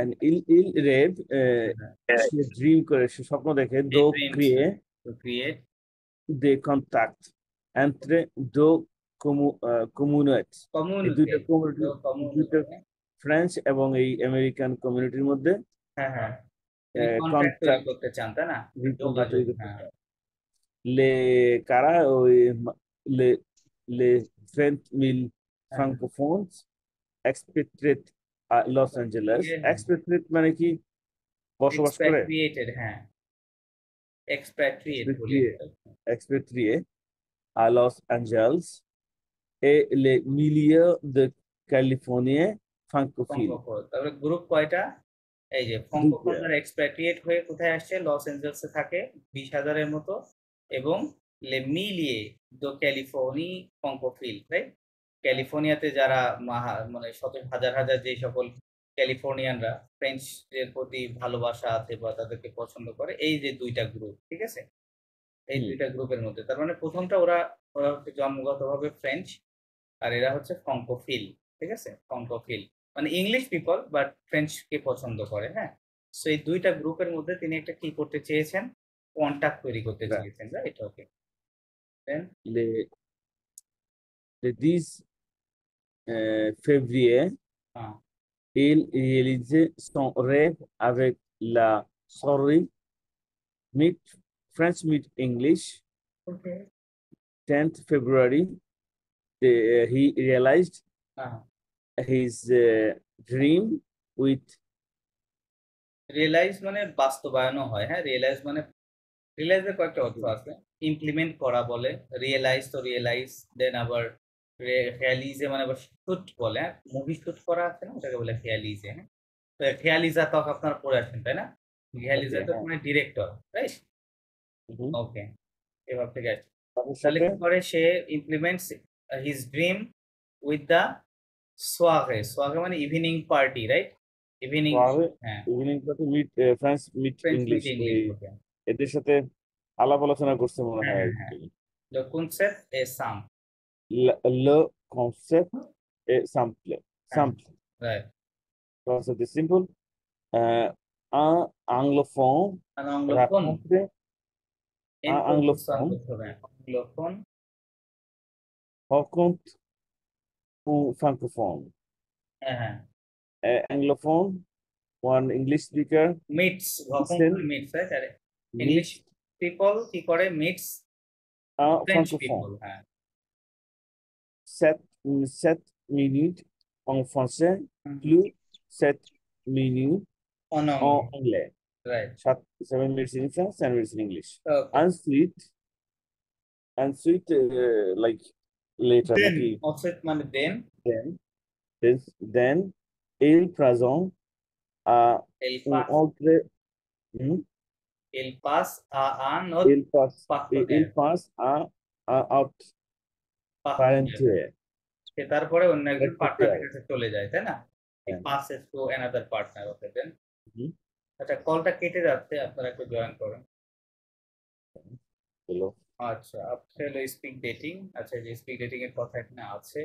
And il rêve, say dream করে, সে স্বপ্ন দেখে, দো ক্রিয়ে
to create
দে কন্ট্যাক্ট entre deux communautés, এই দুইটা কমিউনিটি, ফ্রেঞ্চ এবং এই আমেরিকান কমিউনিটির মধ্যে
হ্যাঁ হ্যাঁ, কন্ট্রাক্ট তৈরি
কন্ট্যাক্ট
করতে চান, তাই না?
তৈরি করতে
হ্যাঁ।
চায়। লে কারা ওই লে লে 20,000 francophones expatriate লস অ্যাঞ্জেলেস। এক্সপেট্রিয়েট মানে কি? বসবাস করে।
এক্সপ্যাট্রিয়েটেড, হ্যাঁ, এক্সপ্যাট্রিয়েট বলি।
expatriés à Los Angeles et les milieux de Californie francophiles.
তারপরে গ্রুপ কয়টা? এই যে ফ্রাঙ্কোফোনরা এক্সপ্যাট্রিয়েট হয়ে কোথায় আসছে? লস অ্যাঞ্জেলেসে থাকে 20,000-এর মতো, এবং লে মিলিয়ে দো ক্যালিফোর্নি ফ্রাঙ্কোফিল, রাইট? ক্যালিফোর্নিয়াতে যারা মানে শত হাজার হাজার যে সকল ক্যালিফোর্নিয়ানরা ফ্রেঞ্চের প্রতি ভালোবাসা আছে বা তাদেরকে পছন্দ করে, এই যে দুইটা গ্রুপ, ঠিক আছে, এই দুইটা গ্রুপের মধ্যে, তার মানে প্রথমটা ওরা হচ্ছে জন্মগতভাবে ফ্রেঞ্চ, আর এরা হচ্ছে ফ্রাঙ্কোফিল, ঠিক আছে, ফ্রাঙ্কোফিল মানে ইংলিশ পিপল বাট ফ্রেঞ্চকে পছন্দ করে, হ্যাঁ। সো এই দুইটা গ্রুপের মধ্যে তিনি একটা কি করতে চেয়েছেন? কন্টাক্ট তৈরি করতে চেয়েছেন, right? Okay, then
Le 10 février, il réalise son rêve avec la sortie Meet French Meet English.
Okay.
10th February, he realized his dream with
realise মানে বাস্তবায়নও হয়, হ্যাঁ। রিয়েলাইজের কয়েকটা অর্থ আছে। ইমপ্লিমেন্ট করা বলে, রিয়েলাইজ তো রিয়েলাইজ, দেন আবার রিয়ালিজে মানে আবার শুট বলে, মুভি শুট করা আছে না, ওটাকে বলে রিয়ালিজে, হ্যাঁ। তো রিয়ালিজা তো আপনারা পড়ে আসেন, তাই না? রিয়ালিজা তো মানে ডিরেক্টর, রাইট? ওকে, এবার থেকে আসছে। তাহলে কি করে সে? Implements his dream with the সোয়াগে মানে ইভিনিং পার্টি, রাইট? ইভিনিং, হ্যাঁ,
evening party meet friends meet English, এদের সাথে আলাপ আলোচনা করছে মনে হয়।
Le concept est simple.
Le concept est simple.
Right.
Concept est simple. Un anglophone rencontre un francophone. Anglophone, one English speaker
meets, right? English people কি করে? meets French people, হ্যাঁ।
7 minutes en français plus 7 minutes en anglais.
Right.
7 minutes in French, 7 minutes in English.
Okay.
Ensuite, like later.
Ensuite মানে
then il présente à un autre.
Il passe à un autre
partenaire.
তারপরে অন্য একজন পার্টনারের কাছে চলে যায়, তাই না? It passes to another partner. ওকে, দেন আচ্ছা, কলটা কেটে যাচ্ছে, আপনারা একটু জয়েন করেন।
হ্যালো,
আচ্ছা, আপনার স্পিক ডেটিং, আচ্ছা, যে স্পিক ডেটিং এর কথা এখানে আছে,